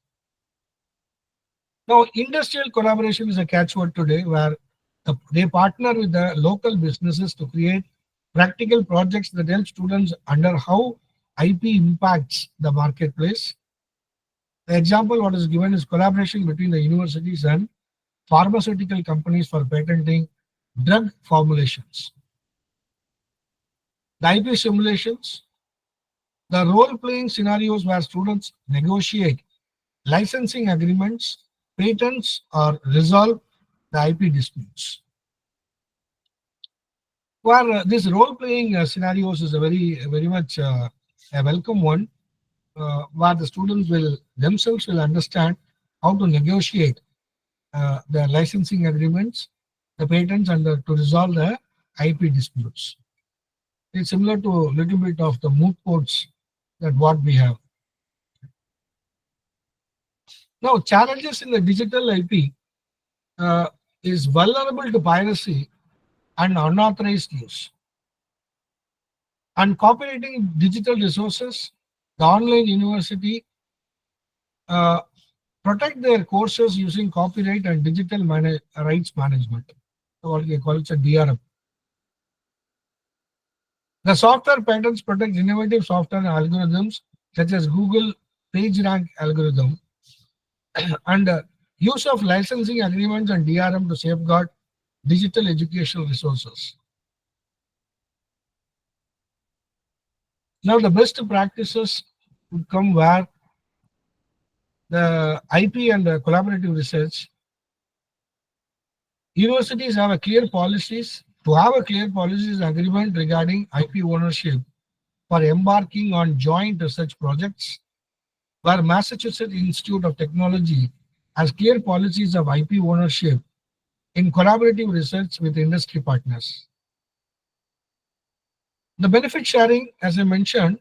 Now, industrial collaboration is a catchword today, where they partner with the local businesses to create practical projects that help students under how IP impacts the marketplace. The example what is given is collaboration between the universities and pharmaceutical companies for patenting drug formulations. The IP simulations, the role-playing scenarios where students negotiate licensing agreements, patents, or resolve the IP disputes. Where this role-playing scenarios is a very much a welcome one, where the students will themselves will understand how to negotiate the licensing agreements, the patents, and to resolve the IP disputes. It's similar to a little bit of the moot courts that what we have. Now, challenges in the digital IP is vulnerable to piracy and unauthorized use. And copywriting digital resources, the online university protect their courses using copyright and digital rights management. So what we call it a DRM. The software patents protect innovative software algorithms such as Google PageRank algorithm and use of licensing agreements and DRM to safeguard digital educational resources. Now, the best practices would come where the IP and the collaborative research. Universities have a clear policies. To have a clear policies agreement regarding IP ownership for embarking on joint research projects, where Massachusetts Institute of Technology has clear policies of IP ownership in collaborative research with industry partners. The benefit sharing, as I mentioned,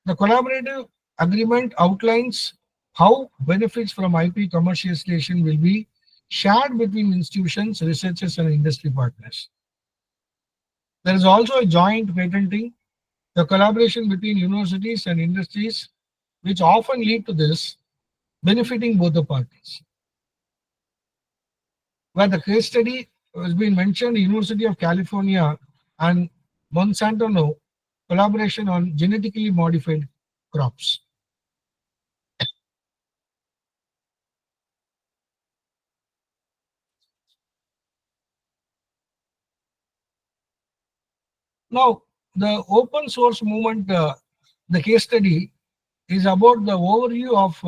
the collaborative agreement outlines how benefits from IP commercialization will be shared between institutions, researchers, and industry partners. There is also a joint patenting, the collaboration between universities and industries, which often lead to this benefiting both the parties. Where the case study has been mentioned, University of California and Monsanto collaboration on genetically modified crops. Now, the open source movement, the case study is about the overview of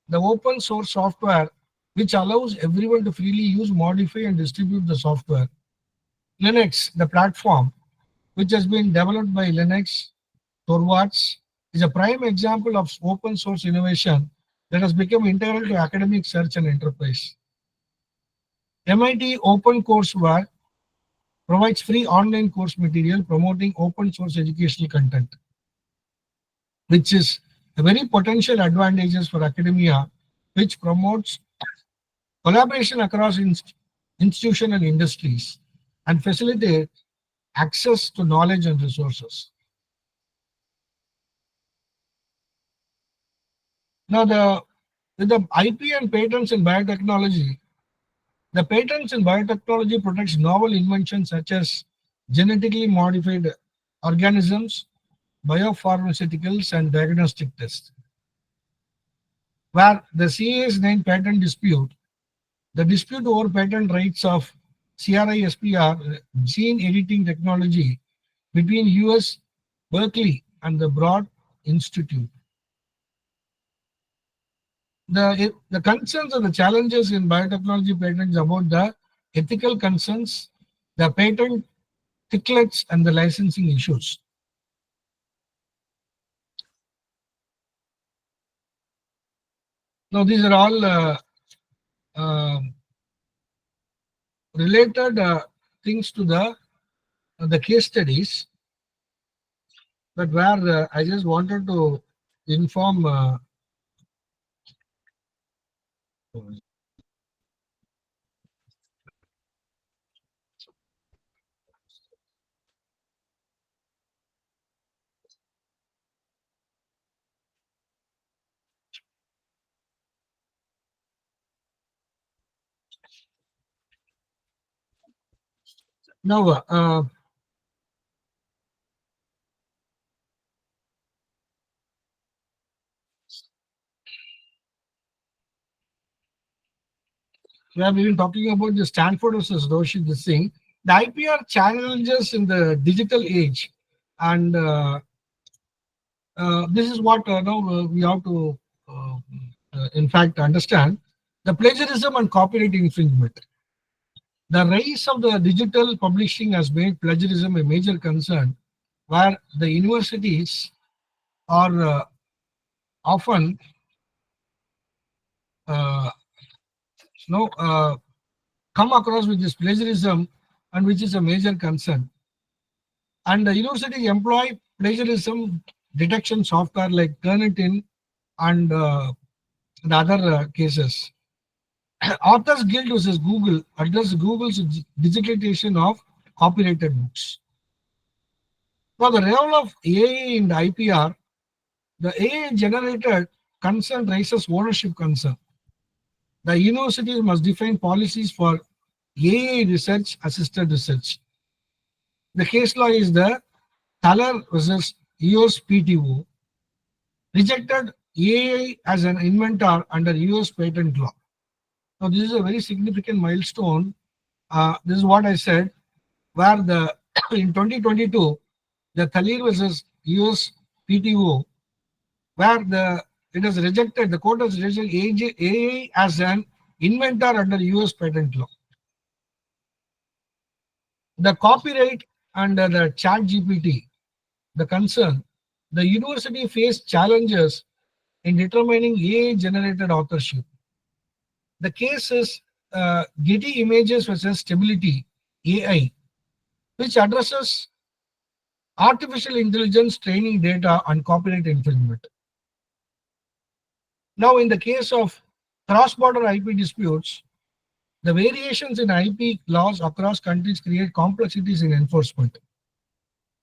the open source software, which allows everyone to freely use, modify, and distribute the software. Linux, the platform, which has been developed by Linux, Torvalds, is a prime example of open source innovation that has become integral to academic search and enterprise. MIT OpenCourseWare provides free online course material promoting open source educational content, which is a very potential advantages for academia, which promotes collaboration across institutions and industries and facilitate access to knowledge and resources. Now, with the IP and patents in biotechnology, the patents in biotechnology protects novel inventions such as genetically modified organisms, biopharmaceuticals, and diagnostic tests. Where the CAS9 patent dispute, the dispute over patent rights of CRISPR gene editing technology between US Berkeley and the Broad Institute. The concerns and the challenges in biotechnology patents about the ethical concerns, the patent ticklets, and the licensing issues. Now, these are all related things to the case studies, but where I just wanted to inform now we have been talking about the Stanford versus Roche, this thing. The IPR challenges in the digital age, and this is what now we have to, in fact, understand the plagiarism and copyright infringement. The rise of the digital publishing has made plagiarism a major concern, where the universities are often come across with this plagiarism, and which is a major concern. And the university employ plagiarism detection software like Turnitin and the other cases. Authors Guild versus Google address Google's digitalization of copyrighted books. Now, the role of AI in the IPR, the AI generated concern raises ownership concern. The universities must define policies for AI research, assisted research. The case law is the Thaler versus US PTO, rejected AI as an inventor under US patent law. Now, this is a very significant milestone. This is what I said, where the in 2022, the Thaler versus US PTO, where it has rejected, the court has rejected AI as an inventor under US patent law. The copyright under the chat GPT, the concern, the university faced challenges in determining AI generated authorship. The case is Getty Images versus Stability AI, which addresses artificial intelligence training data on copyright infringement. Now, in the case of cross-border IP disputes, the variations in IP laws across countries create complexities in enforcement.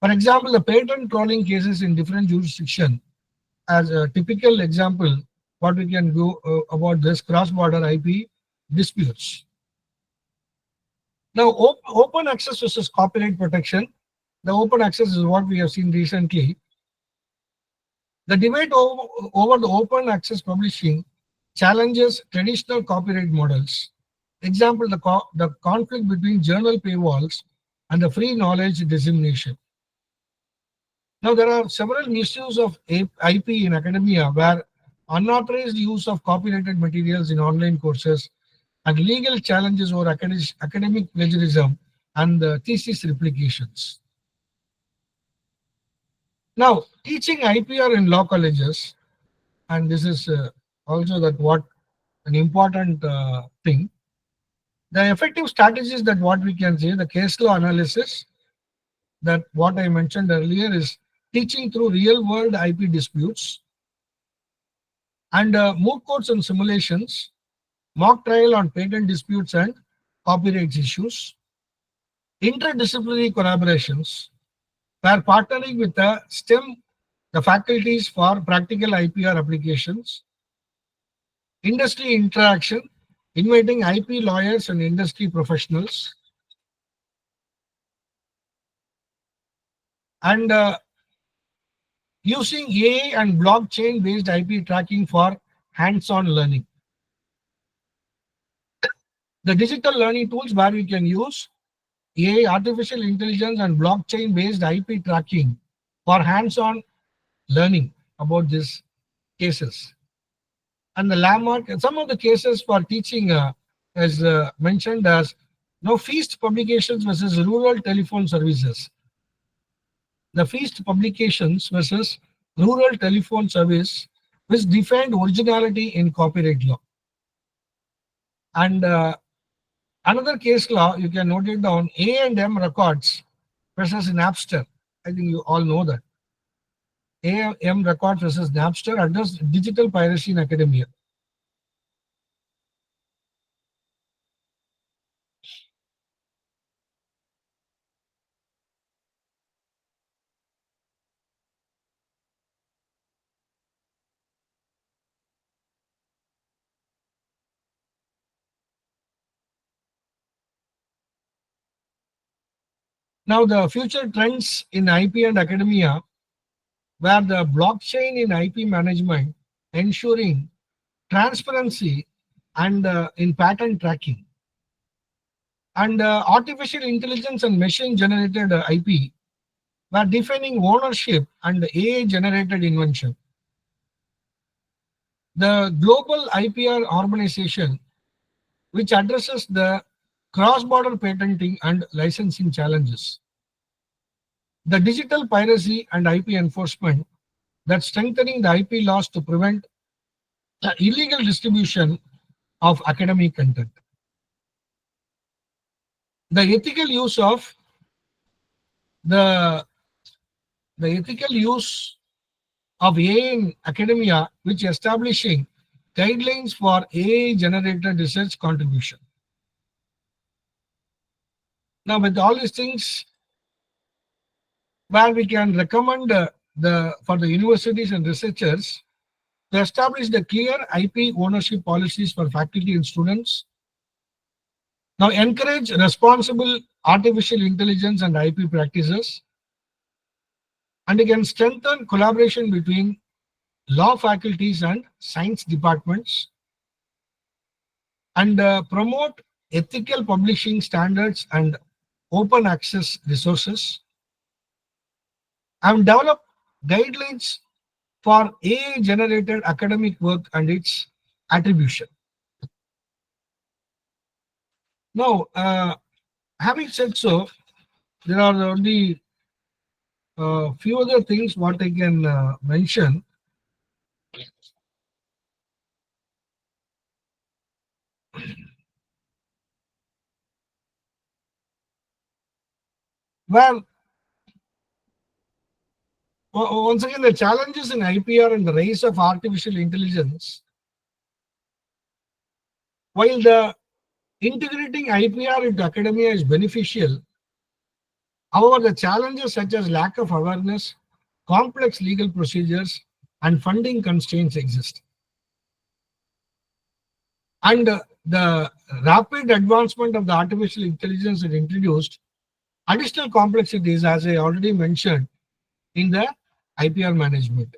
For example, the patent trolling cases in different jurisdictions, as a typical example, what we can do about this cross-border IP disputes. Now, open access versus copyright protection. The open access is what we have seen recently. The debate over the open access publishing challenges traditional copyright models. Example, the conflict between journal paywalls and the free knowledge dissemination. Now, there are several misuse of IP in academia where unauthorized use of copyrighted materials in online courses and legal challenges over academic plagiarism and thesis replications. Now, teaching IPR in law colleges, and this is also that what an important thing. The effective strategies that what we can say, the case law analysis, that what I mentioned earlier is teaching through real world IP disputes and moot courts and simulations, mock trial on patent disputes and copyright issues, interdisciplinary collaborations, where partnering with the STEM, the faculties for practical IPR applications, industry interaction, inviting IP lawyers and industry professionals, and using AI and blockchain based IP tracking for hands-on learning. The digital learning tools where we can use AI, artificial intelligence, and blockchain based IP tracking for hands-on learning about these cases. And the landmark, some of the cases for teaching is mentioned as feast publications versus rural telephone services. The feast publications versus rural telephone service, which defined originality in copyright law. And another case law, you can note it down, A&M records versus Napster. I think you all know that. A&M records versus Napster address digital piracy in academia. Now, the future trends in IP and academia, where the blockchain in IP management, ensuring transparency and in patent tracking, and artificial intelligence and machine generated IP, were defining ownership and AI generated invention. The global IPR organization, which addresses the cross-border patenting and licensing challenges. The digital piracy and IP enforcement, that strengthening the IP laws to prevent the illegal distribution of academic content. The ethical use of the ethical use of AI in academia, which establishing guidelines for AI generated research contribution. Now, with all these things, where we can recommend for the universities and researchers to establish the clear IP ownership policies for faculty and students. Now, encourage responsible artificial intelligence and IP practices, and again strengthen collaboration between law faculties and science departments, and promote ethical publishing standards and open access resources, and develop guidelines for AI generated academic work and its attribution. Now, having said so, there are only few other things what I can mention. Well, once again, the challenges in IPR and the rise of artificial intelligence, while the integrating IPR into academia is beneficial, however, the challenges such as lack of awareness, complex legal procedures, and funding constraints exist. And the rapid advancement of the artificial intelligence has introduced additional complexities, as I already mentioned, in the IPR management.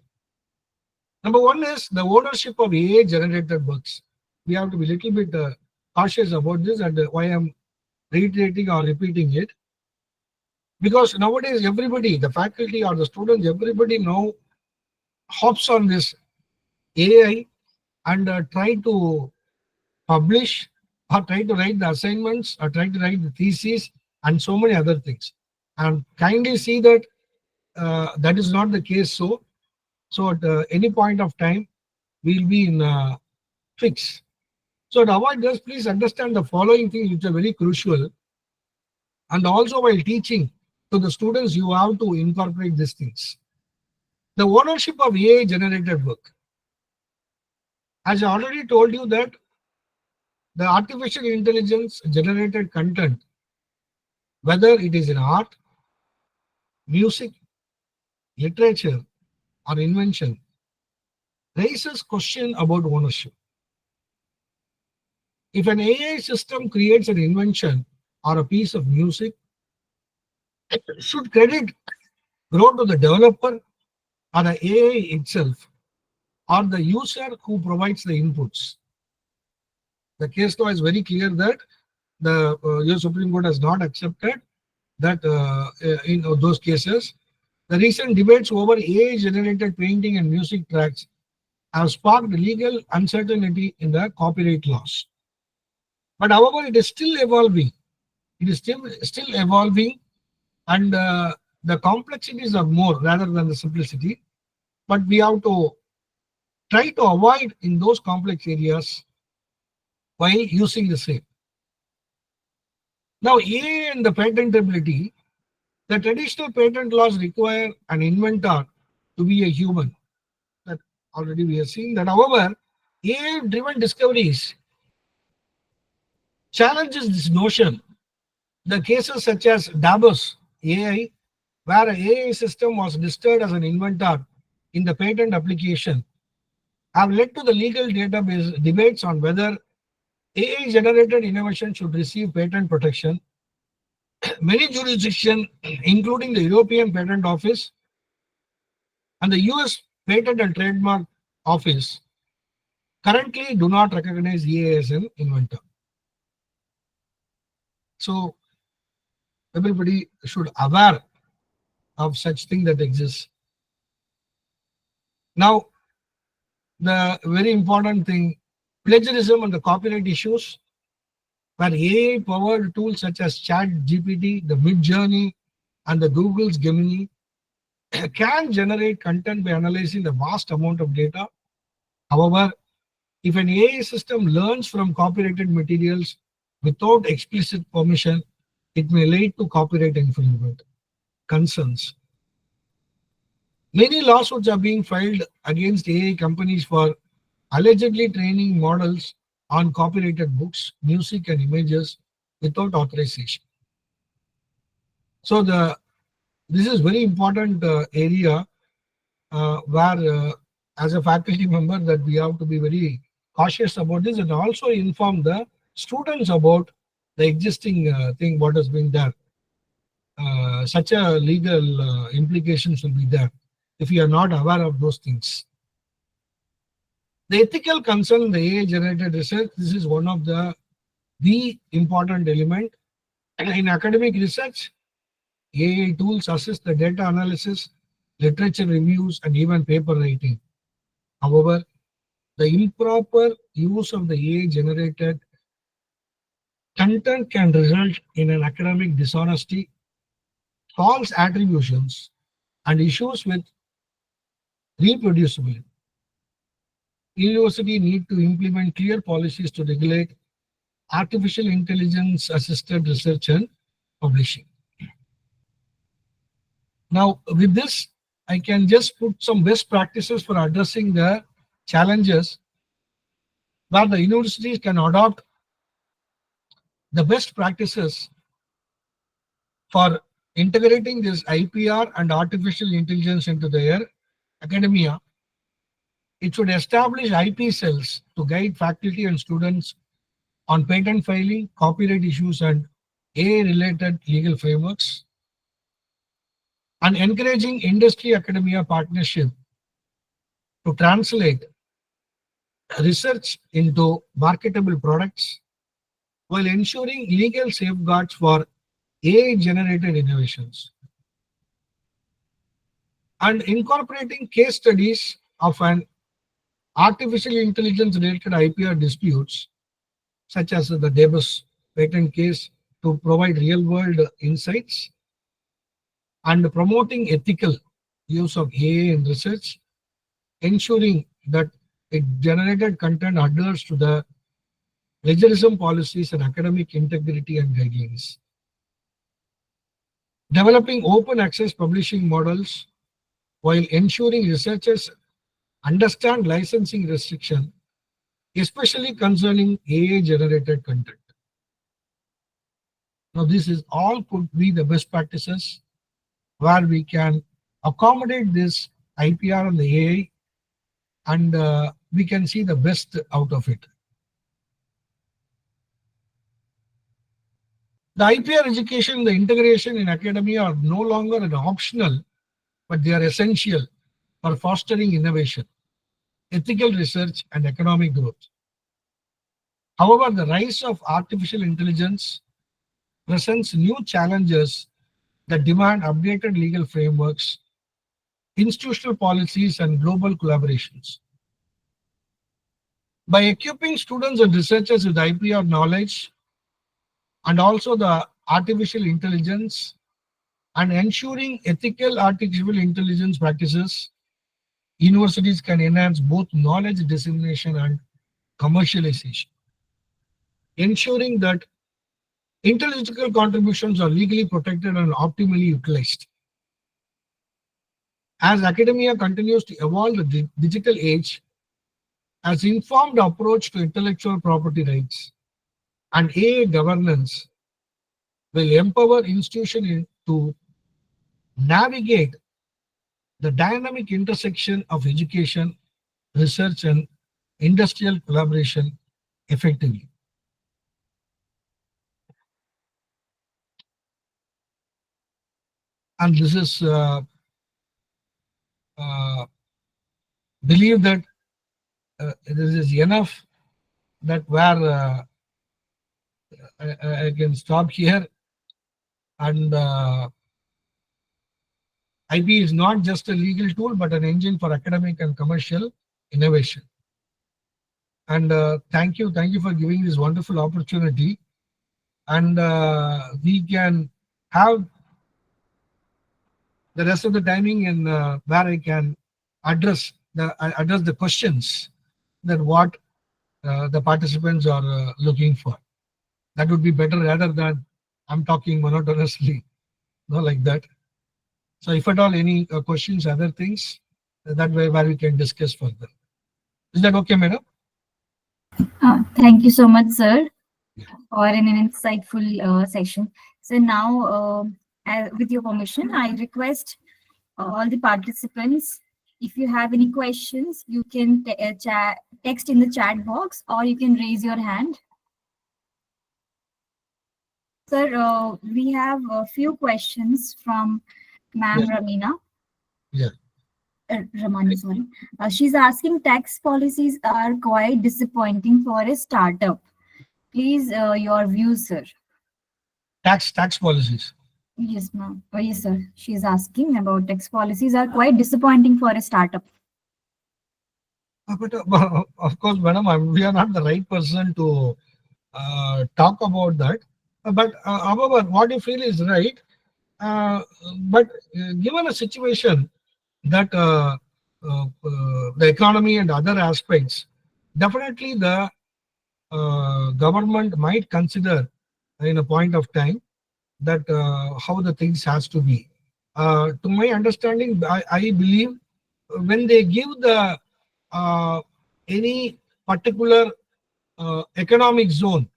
Number one is the ownership of AI generated works. We have to be a little bit cautious about this, and why I'm reiterating or repeating it. Because nowadays, everybody, the faculty or the students, everybody now hops on this AI and try to publish or try to write the assignments or try to write the thesis and so many other things. And kindly see that that is not the case. So at any point of time, we'll be in a fix. So to avoid this, please understand the following things which are very crucial. And also while teaching to the students, you have to incorporate these things. The ownership of AI generated work. As I already told you that the artificial intelligence generated content, whether it is in art, music, literature, or invention, raises question about ownership. If an AI system creates an invention or a piece of music, should credit go to the developer or the AI itself or the user who provides the inputs? The case law is very clear that the US Supreme Court has not accepted that in those cases. The recent debates over AI-generated painting and music tracks have sparked legal uncertainty in the copyright laws. But however, it is still evolving. It is still evolving, and the complexities are more rather than the simplicity. But we have to try to avoid in those complex areas while using the same. Now, AI and the patentability, the traditional patent laws require an inventor to be a human. That already we are seeing that. However, AI-driven discoveries challenges this notion. The cases such as Davos AI, where an AI system was listed as an inventor in the patent application, have led to the legal database debates on whether AI-generated innovation should receive patent protection. Many jurisdictions, including the European Patent Office and the US Patent and Trademark Office, currently do not recognize AI as an inventor. So everybody should aware of such thing that exists. Now, the very important thing, plagiarism and the copyright issues, where AI-powered tools such as ChatGPT, the Midjourney, and the Google's Gemini can generate content by analyzing the vast amount of data. However, if an AI system learns from copyrighted materials without explicit permission, it may lead to copyright infringement concerns. Many lawsuits are being filed against AI companies for allegedly training models on copyrighted books, music, and images without authorization. So the This is very important area where as a faculty member that we have to be very cautious about this and also inform the students about the existing thing what has been there. Such a legal implications will be there if you are not aware of those things. The ethical concern in the AI generated research, this is one of the important element. In academic research, AI tools assist the data analysis, literature reviews, and even paper writing. However, the improper use of the AI generated content can result in an academic dishonesty, false attributions, and issues with reproducibility. University need to implement clear policies to regulate artificial intelligence assisted research and publishing. Now, with this, I can just put some best practices for addressing the challenges where the universities can adopt the best practices for integrating this IPR and artificial intelligence into their academia. It should establish IP cells to guide faculty and students on patent filing, copyright issues, and AI-related legal frameworks, and encouraging industry-academia partnership to translate research into marketable products while ensuring legal safeguards for AI-generated innovations, and incorporating case studies of an artificial intelligence-related IPR disputes, such as the Davis patent case, to provide real-world insights, and promoting ethical use of AI in research, ensuring that it generated content adheres to the plagiarism policies and academic integrity and guidelines. Developing open access publishing models while ensuring researchers understand licensing restriction, especially concerning AI generated content. Now, this is all could be the best practices where we can accommodate this IPR and the AI, and we can see the best out of it. The IPR education, the integration in academia are no longer an optional, but they are essential for fostering innovation, ethical research, and economic growth. However, the rise of artificial intelligence presents new challenges that demand updated legal frameworks, institutional policies, and global collaborations. By equipping students and researchers with IPR knowledge and also the artificial intelligence and ensuring ethical artificial intelligence practices, universities can enhance both knowledge dissemination and commercialization, ensuring that intellectual contributions are legally protected and optimally utilized. As academia continues to evolve the digital age, as informed approach to intellectual property rights and AI governance will empower institutions to navigate the dynamic intersection of education, research, and industrial collaboration effectively. And this is believe that this is enough that where I can stop here. And IP is not just a legal tool, but an engine for academic and commercial innovation. And thank you for giving this wonderful opportunity. And we can have the rest of the timing in where I can address the questions that what the participants are looking for. That would be better rather than I'm talking monotonously, no, like that. So if at all any questions, other things, that way where we can discuss further. Is that okay, madam? Thank you so much, sir, for an insightful session. So now with your permission, I request all the participants, if you have any questions, you can text in the chat box or you can raise your hand. Sir, we have a few questions from Ma'am Yes. Ramina. Yeah. Ramani, sorry. She's asking, tax policies are quite disappointing for a startup. Please, your views, sir. Tax policies. Yes, ma'am. Yes, sir. She's asking about tax policies are quite disappointing for a startup. But of course, madam, we are not the right person to talk about that. But however, what you feel is right. But given a situation that the economy and other aspects, definitely the government might consider in a point of time that how the things has to be. To my understanding, I believe when they give the any particular economic zone,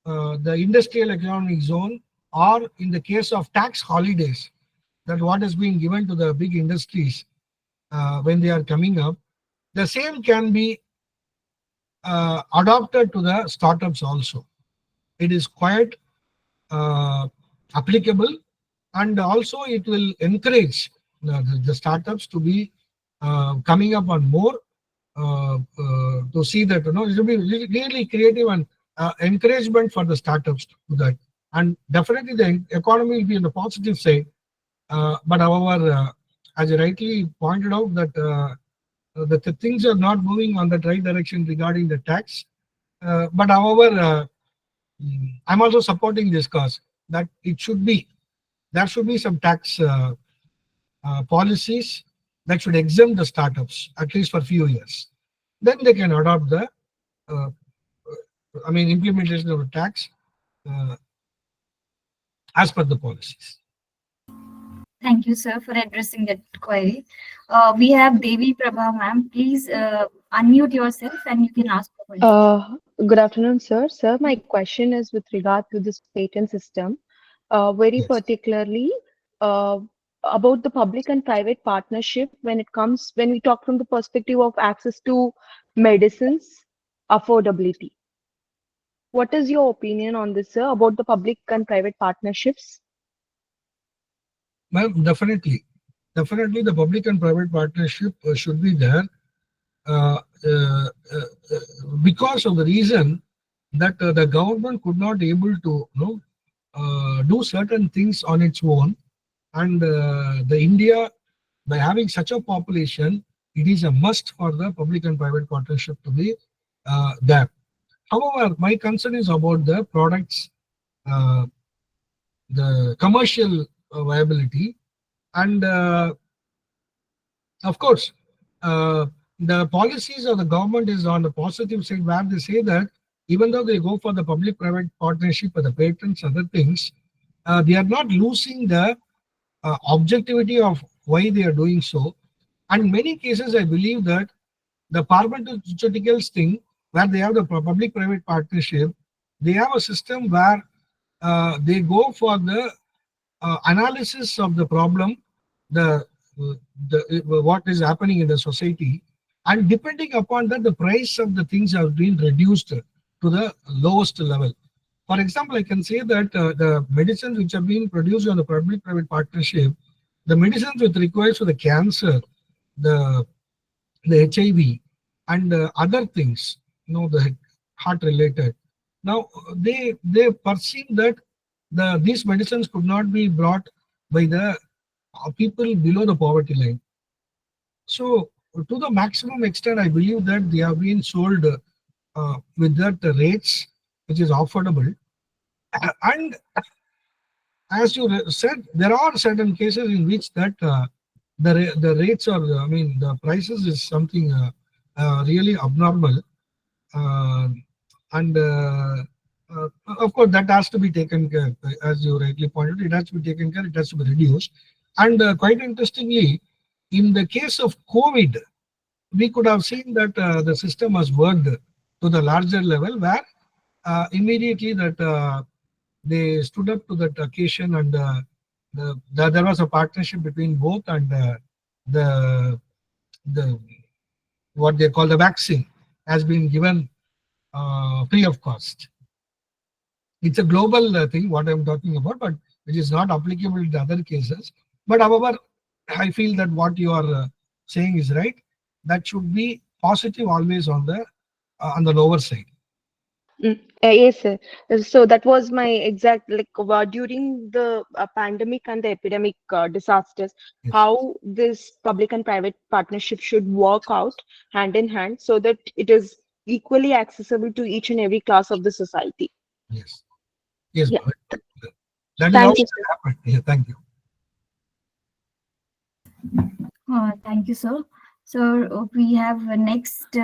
the industrial economic zone, or in the case of tax holidays, that what is being given to the big industries when they are coming up, the same can be adopted to the startups also. It is quite applicable, and also it will encourage the startups to be coming up on more to see that it will be really creative and encouragement for the startups to do that, and definitely the economy will be on the positive side. But however, as you rightly pointed out, that the things are not moving on the right direction regarding the tax. But however, I'm also supporting this cause that there should be some tax policies that should exempt the startups at least for a few years. Then they can adopt the implementation of the tax as per the policies. Thank you, sir, for addressing that query. We have Devi Prabha, ma'am. Please unmute yourself and you can ask the question. Good afternoon, sir. Sir, my question is with regard to this patent system, very Yes. particularly uh, about the public and private partnership when we talk from the perspective of access to medicines, affordability. What is your opinion on this, sir, about the public and private partnerships? Ma'am, definitely the public and private partnership should be there uh, uh, uh, because of the reason that the government could not able to do certain things on its own, and the India, by having such a population, it is a must for the public and private partnership to be there. However, my concern is about the products, uh, the commercial viability, and of course, the policies of the government is on the positive side, where they say that even though they go for the public-private partnership or the patents, other things, they are not losing the objectivity of why they are doing so. And in many cases, I believe that the pharmaceuticals thing, where they have the public-private partnership, they have a system where they go for the analysis of the problem, the what is happening in the society, and depending upon that, the price of the things have been reduced to the lowest level. For example, I can say that the medicines which are being produced on the public-private partnership, the medicines which requires for the cancer, the HIV, and other things, the heart related. Now they perceive that these medicines could not be brought by the people below the poverty line. So to the maximum extent, I believe that they have been sold with that rates which is affordable. And as you said, there are certain cases in which that the rates are, the prices is something really abnormal, uh, and of course that has to be taken care. As you rightly pointed, it has to be taken care. It has to be reduced. And quite interestingly, in the case of COVID, we could have seen that the system has worked to the larger level, where immediately that they stood up to that occasion, and there was a partnership between both, and the the what they call the vaccine has been given free of cost. It's a global thing, what I'm talking about, but which is not applicable to other cases. But however, I feel that what you are saying is right. That should be positive always on the lower side. Yes, sir. So that was my exact like during the pandemic and the epidemic disasters, Yes, how this public and private partnership should work out hand in hand so that it is equally accessible to each and every class of the society. yes, yes. Yeah. That is how Thank it you, sir. happened. Yeah, thank you. Thank you, sir. So we have a next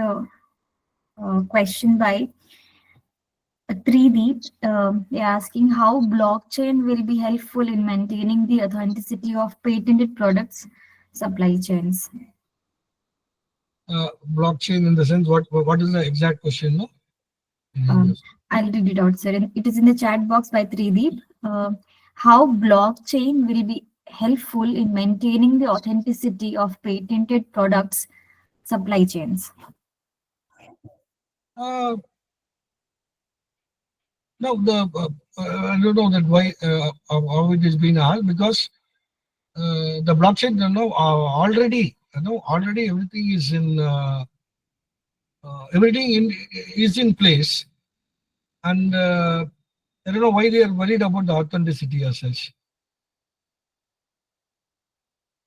question by Trideep. They're asking how blockchain will be helpful in maintaining the authenticity of patented products supply chains. Blockchain in the sense, what is the exact question? No? I'll read it out, sir. It is in the chat box by Trideep. How blockchain will be helpful in maintaining the authenticity of patented products supply chains. No, I don't know that why how it is being asked, because the blockchain, already, already everything is in is in place, and I don't know why they are worried about the authenticity as such.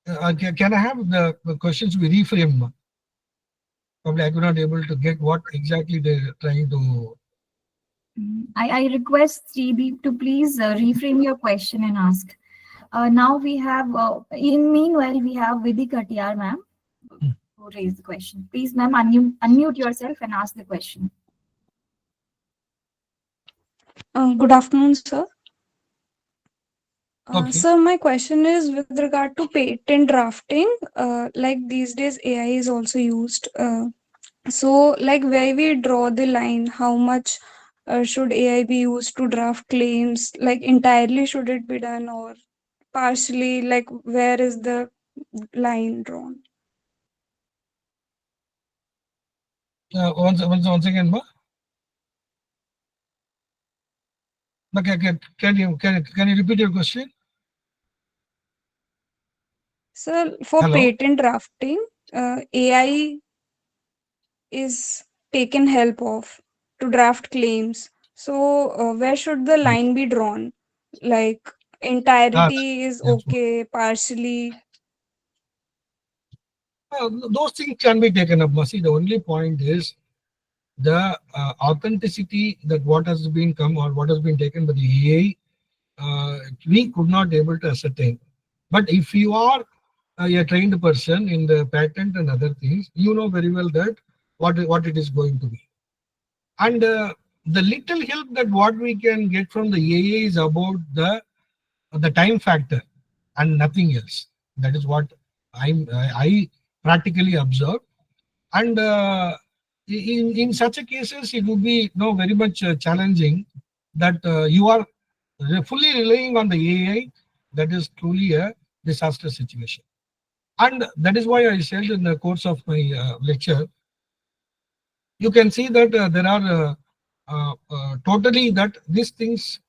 Can I have the questions be reframed? Probably I could not able to get what exactly they're trying to. I request Srideep to please reframe your question and ask. Now we have, meanwhile, we have Vidika TR ma'am who raised the question. Please, ma'am, unmute yourself and ask the question. Good afternoon, sir. Okay. So my question is with regard to patent drafting. Like these days, AI is also used. So, like where we draw the line, how much should AI be used to draft claims? Like entirely should it be done or partially? Like where is the line drawn? Once again, ma. Okay, can you repeat your question? So for Hello. patent drafting, AI is taken help of to draft claims. So, where should the line be drawn? Like, entirety is That's what. okay, partially. Those things can be taken up. See, the only point is the authenticity that what has been come or what has been taken by the AI, we could not able to ascertain. But if you are a trained person in the patent and other things, you know very well that what it is going to be. And the little help that what we can get from the AA is about the time factor and nothing else. That is what I practically observe. And in such a cases, it would be very much challenging that you are fully relying on the AI. That is truly a disaster situation. And that is why I said in the course of my lecture, you can see that there are totally that these things,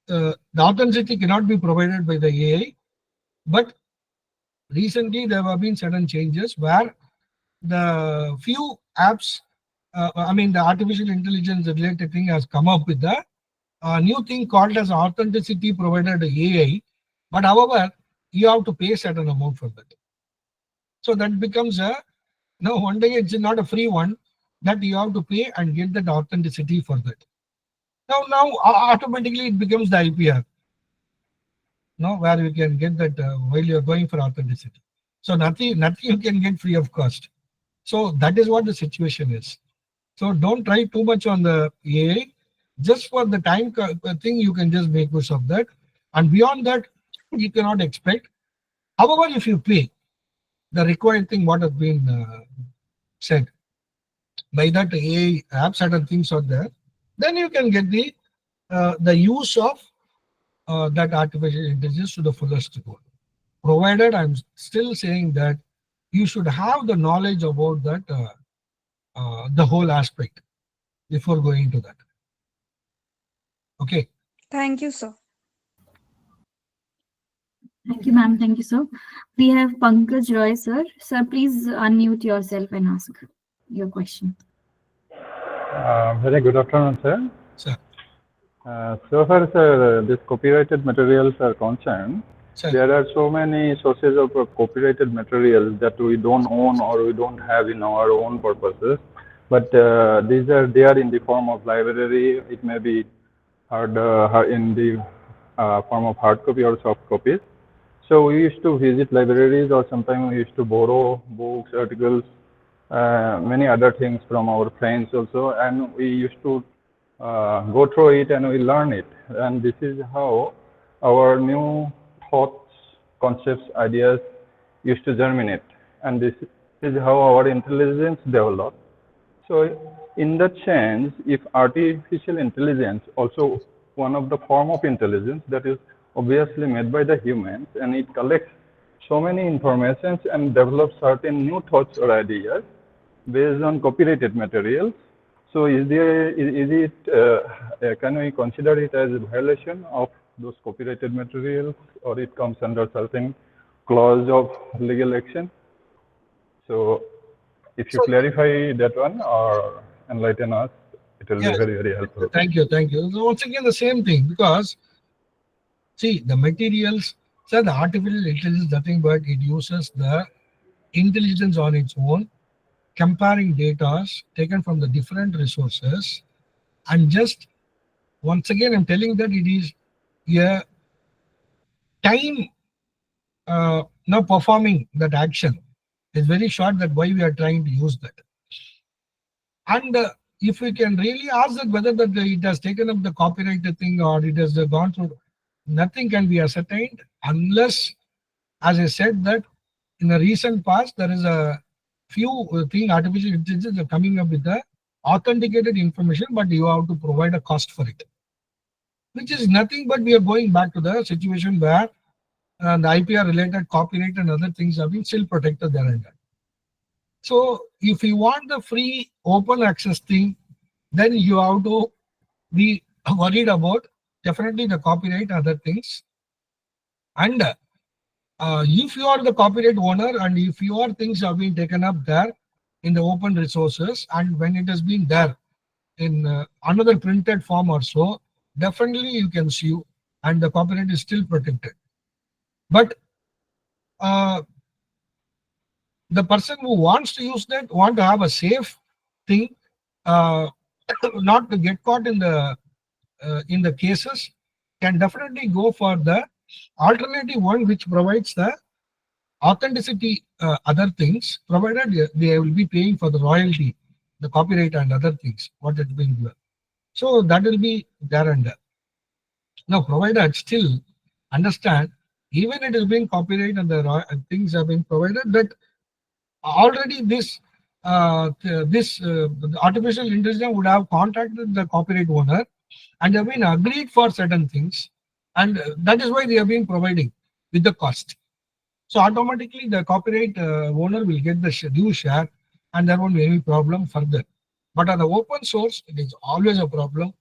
the authenticity cannot be provided by the AI. But recently there have been certain changes where the few apps, the artificial intelligence related thing has come up with the new thing called as authenticity provided AI. But however, you have to pay certain amount for that. So that becomes one day it's not a free one, that you have to pay and get that authenticity for that. Now automatically it becomes the IPR. Where you can get that while you're going for authenticity. So nothing you can get free of cost. So that is what the situation is. So don't try too much on the AI. Just for the time thing, you can just make use of that. And beyond that, you cannot expect. However, if you pay the required thing, what has been said, by that AI app, certain things are there, then you can get the use of that artificial intelligence to the fullest goal. Provided I'm still saying that you should have the knowledge about that, the whole aspect before going to that. Okay. Thank you, sir. Thank you, ma'am. Thank you, sir. We have Pankaj Roy, sir. Sir, please unmute yourself and ask your question. Very good afternoon, sir. Sir. So far, sir, these copyrighted materials are concerned. Sir. There are so many sources of copyrighted materials that we don't own or we don't have in our own purposes. But these are there in the form of library. It may be in the form of hard copy or soft copies. So we used to visit libraries, or sometimes we used to borrow books, articles, many other things from our friends also, and we used to go through it and we learn it. And this is how our new thoughts, concepts, ideas used to germinate. And this is how our intelligence developed. So in that sense, if artificial intelligence, also one of the form of intelligence that is obviously made by the humans, and it collects so many informations and develops certain new thoughts or ideas based on copyrighted materials. So is it, can we consider it as a violation of those copyrighted materials, or it comes under certain clause of legal action? So if you clarify that one or enlighten us, it will be very, very helpful. Thank you. Thank you. So once again, the same thing, because see, the materials, so the artificial intelligence is nothing but it uses the intelligence on its own, comparing data taken from the different resources, and just once again, I'm telling that it is a time now performing that action. It's very short that why we are trying to use that. And if we can really ask that whether that it has taken up the copyrighted thing or it has gone through, nothing can be ascertained unless, as I said, that in the recent past there is a few thing artificial intelligence are coming up with the authenticated information, but you have to provide a cost for it, which is nothing but we are going back to the situation where the IPR related copyright and other things have been still protected there and there. So if you want the free open access thing, then you have to be worried about definitely the copyright, other things. And if you are the copyright owner and if your things have been taken up there in the open resources, and when it has been there in another printed form or so, definitely you can sue and the copyright is still protected. But the person who wants to use that want to have a safe thing, not to get caught in the cases, can definitely go for the alternative one, which provides the authenticity, other things, provided they will be paying for the royalty, the copyright and other things, what it being given. So that will be there and there. Now, provided still understand, even it is being copyright and the things have been provided, that already this the artificial intelligence would have contacted the copyright owner and have been agreed for certain things, and that is why they have been providing with the cost. So automatically the copyright owner will get the due share, and there won't be any problem further. But on the open source, it is always a problem.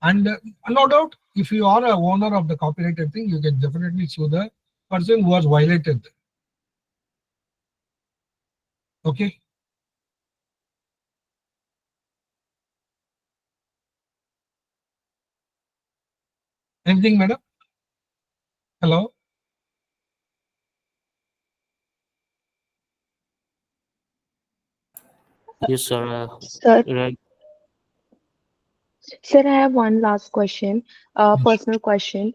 And no doubt, if you are a owner of the copyrighted thing, you can definitely sue the person who has violated. Okay. Anything, madam? Hello? Yes, sir. Sir, Right. Sir, I have one last question, personal question.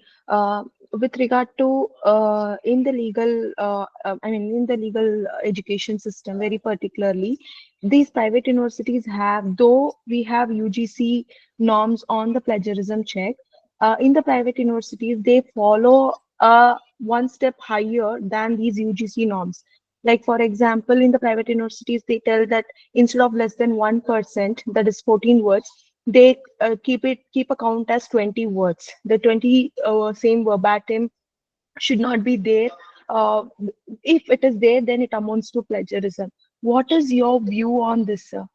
With regard to in the legal education system, very particularly, these private universities have, though we have UGC norms on the plagiarism check, in the private universities, they follow one step higher than these UGC norms. Like, for example, in the private universities, they tell that instead of less than 1%, that is 14 words, they keep a count as 20 words. The 20 same verbatim should not be there. Uh, if it is there, then it amounts to plagiarism. What is your view on this, sir?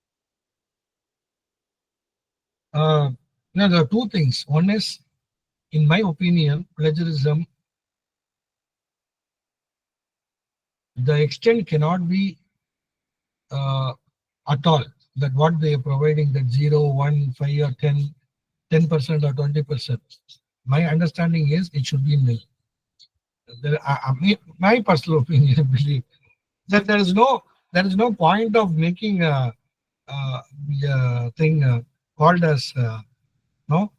Now, there are two things. One is, in my opinion, plagiarism, the extent cannot be at all. That what they are providing, that 0, 1, 5 or 10, 10% or 20%. My understanding is it should be nil. My personal opinion, I believe that there is no point of making a thing called as no.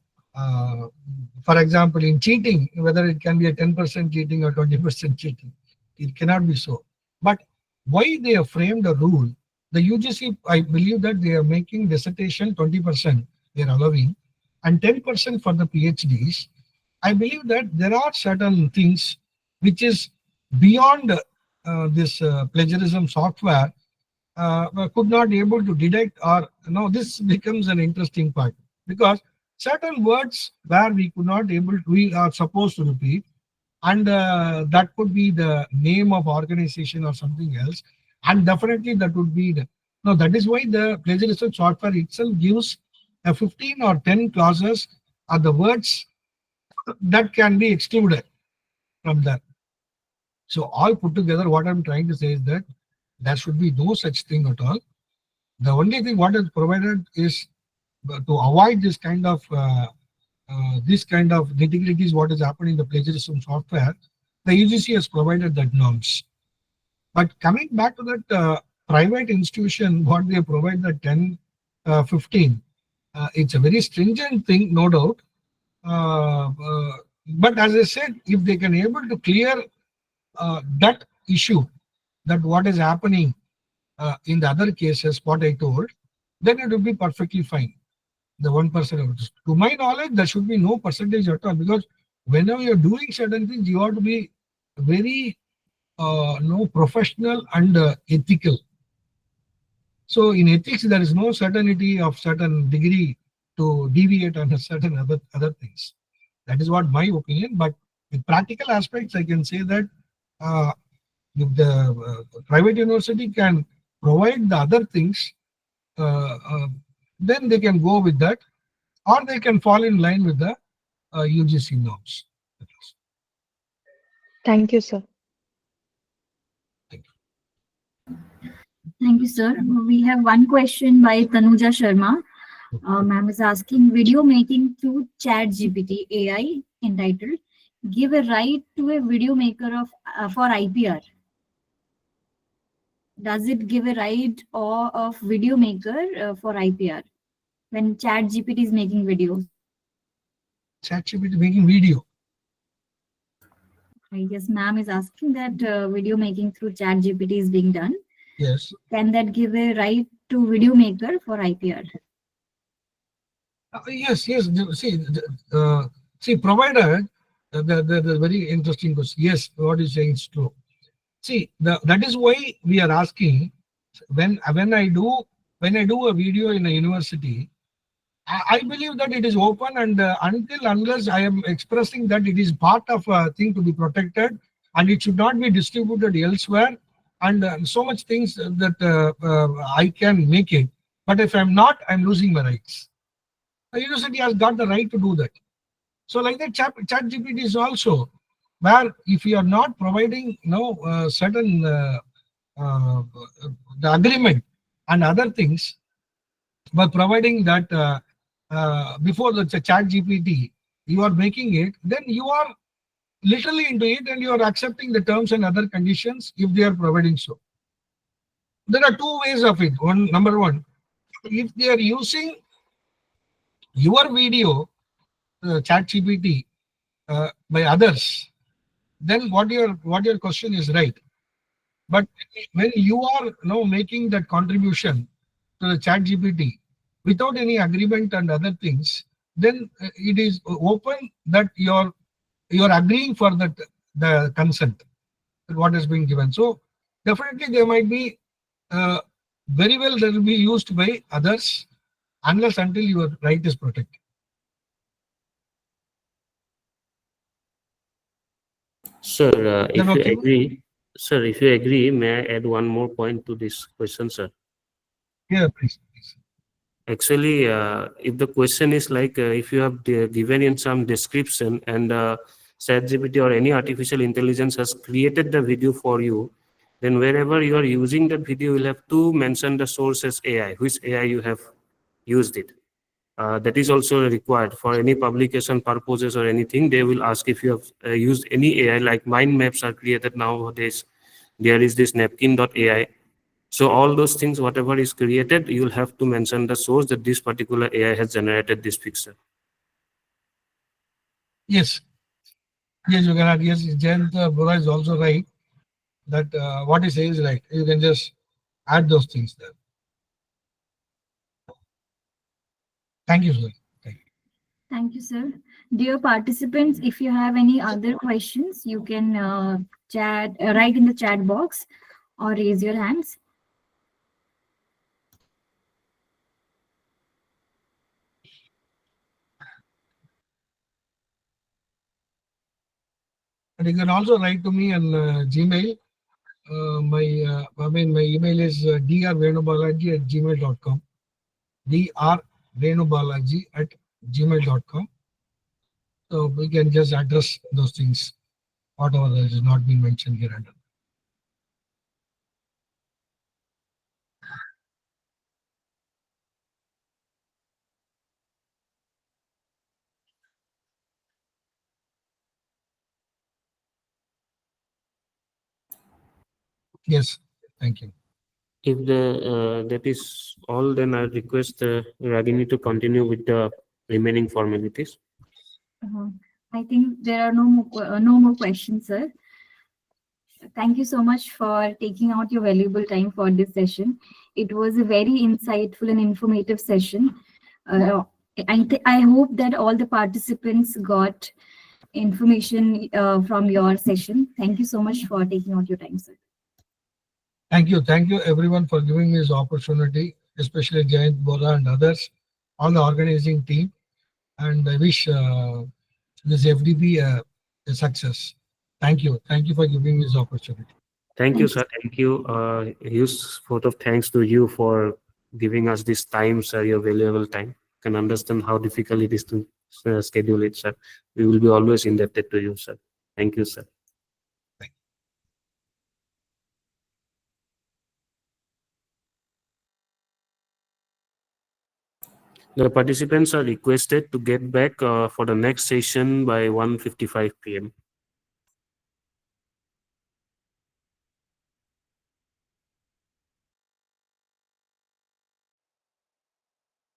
For example, in cheating, whether it can be a 10% cheating or 20% cheating, it cannot be so. But why they have framed a rule? The UGC, I believe that they are making dissertation 20%, they are allowing, and 10% for the PhDs. I believe that there are certain things which is beyond this plagiarism software could not able to detect, or this becomes an interesting part, because certain words where we could not able to, we are supposed to repeat, and that could be the name of organization or something else, and definitely that would be the, no, that is why the plagiarism software itself gives a 15 or 10 clauses are the words that can be excluded from that. So all put together, what I'm trying to say is that there should be no such thing at all. The only thing what is provided is to avoid this kind of nitty-gritties what is happening in the plagiarism software. The UGC has provided that norms. But coming back to that private institution, what they provide the 10, 15, it's a very stringent thing, no doubt. But as I said, if they can able to clear that issue, that what is happening in the other cases, what I told, then it will be perfectly fine. The 1%. To my knowledge, there should be no percentage at all, because whenever you're doing certain things, you have to be very professional and ethical. So in ethics, there is no certainty of certain degree to deviate on a certain other things. That is what my opinion. But with practical aspects, I can say that if the private university can provide the other things, then they can go with that, or they can fall in line with the UGC norms. Thank you, sir. Thank you, sir. We have one question by Tanuja Sharma. Ma'am is asking, video making through Chat GPT AI entitled "Give a right to a video maker of for IPR." Does it give a right of video maker for IPR when Chat GPT is making videos? Chat GPT making video. I guess ma'am is asking that video making through Chat GPT is being done. Yes. Can that give a right to video maker for IPR? Yes. See, provided the very interesting question. Yes, what you saying is true. See, that is why we are asking, when I do a video in a university, I believe that it is open, and unless I am expressing that it is part of a thing to be protected and it should not be distributed elsewhere, and so much things that I can make it. But if I'm not, I'm losing my rights. The university has got the right to do that. So like that, Chat GPT is also, where if you are not providing certain the agreement and other things, but providing that before the Chat GPT, you are making it, then you are literally into it and you are accepting the terms and other conditions if they are providing so. There are two ways of it. Number one, if they are using your video, Chat GPT, by others, then what your question is right. But when you are now making that contribution to the Chat GPT without any agreement and other things, then it is open that you're agreeing for that the consent that what is being given. So definitely there might be very well that will be used by others, unless until your right is protected. Sir, if Then you okay? agree, sir, if you agree, may I add one more point to this question, sir? Yeah, please. Actually, if the question is like if you have given in some description and ChatGPT or any artificial intelligence has created the video for you, then wherever you are using the video, you'll have to mention the source as AI, which AI you have used it. That is also required for any publication purposes or anything. They will ask if you have used any AI, like mind maps are created nowadays. There is this napkin.ai. So all those things, whatever is created, you'll have to mention the source that this particular AI has generated this picture. Yes. Yes, you can add. Yes, Jayant Bora is also right that what he says is right. You can just add those things there. Thank you, sir. Thank you. Thank you, sir. Dear participants, if you have any other questions, you can write in the chat box or raise your hands. And you can also write to me on Gmail. My email is drvenubalaji@gmail.com. drvenubalaji@gmail.com. So we can just address those things, whatever that is not being mentioned here. Yes, thank you. If that is all, then I request Ragini to continue with the remaining formalities. I think there are no more questions, sir. Thank you so much for taking out your valuable time for this session. It was a very insightful and informative session. I hope that all the participants got information from your session. Thank you so much for taking out your time, sir. Thank you. Thank you everyone for giving me this opportunity, especially Jayant Bora and others, all the organizing team. And I wish this FDP a success. Thank you. Thank you for giving me this opportunity. Thank you, sir. Thank you. Huge vote of thanks to you for giving us this time, sir, your valuable time. Can understand how difficult it is to schedule it, sir. We will be always indebted to you, sir. Thank you, sir. The participants are requested to get back for the next session by 1:55 p.m.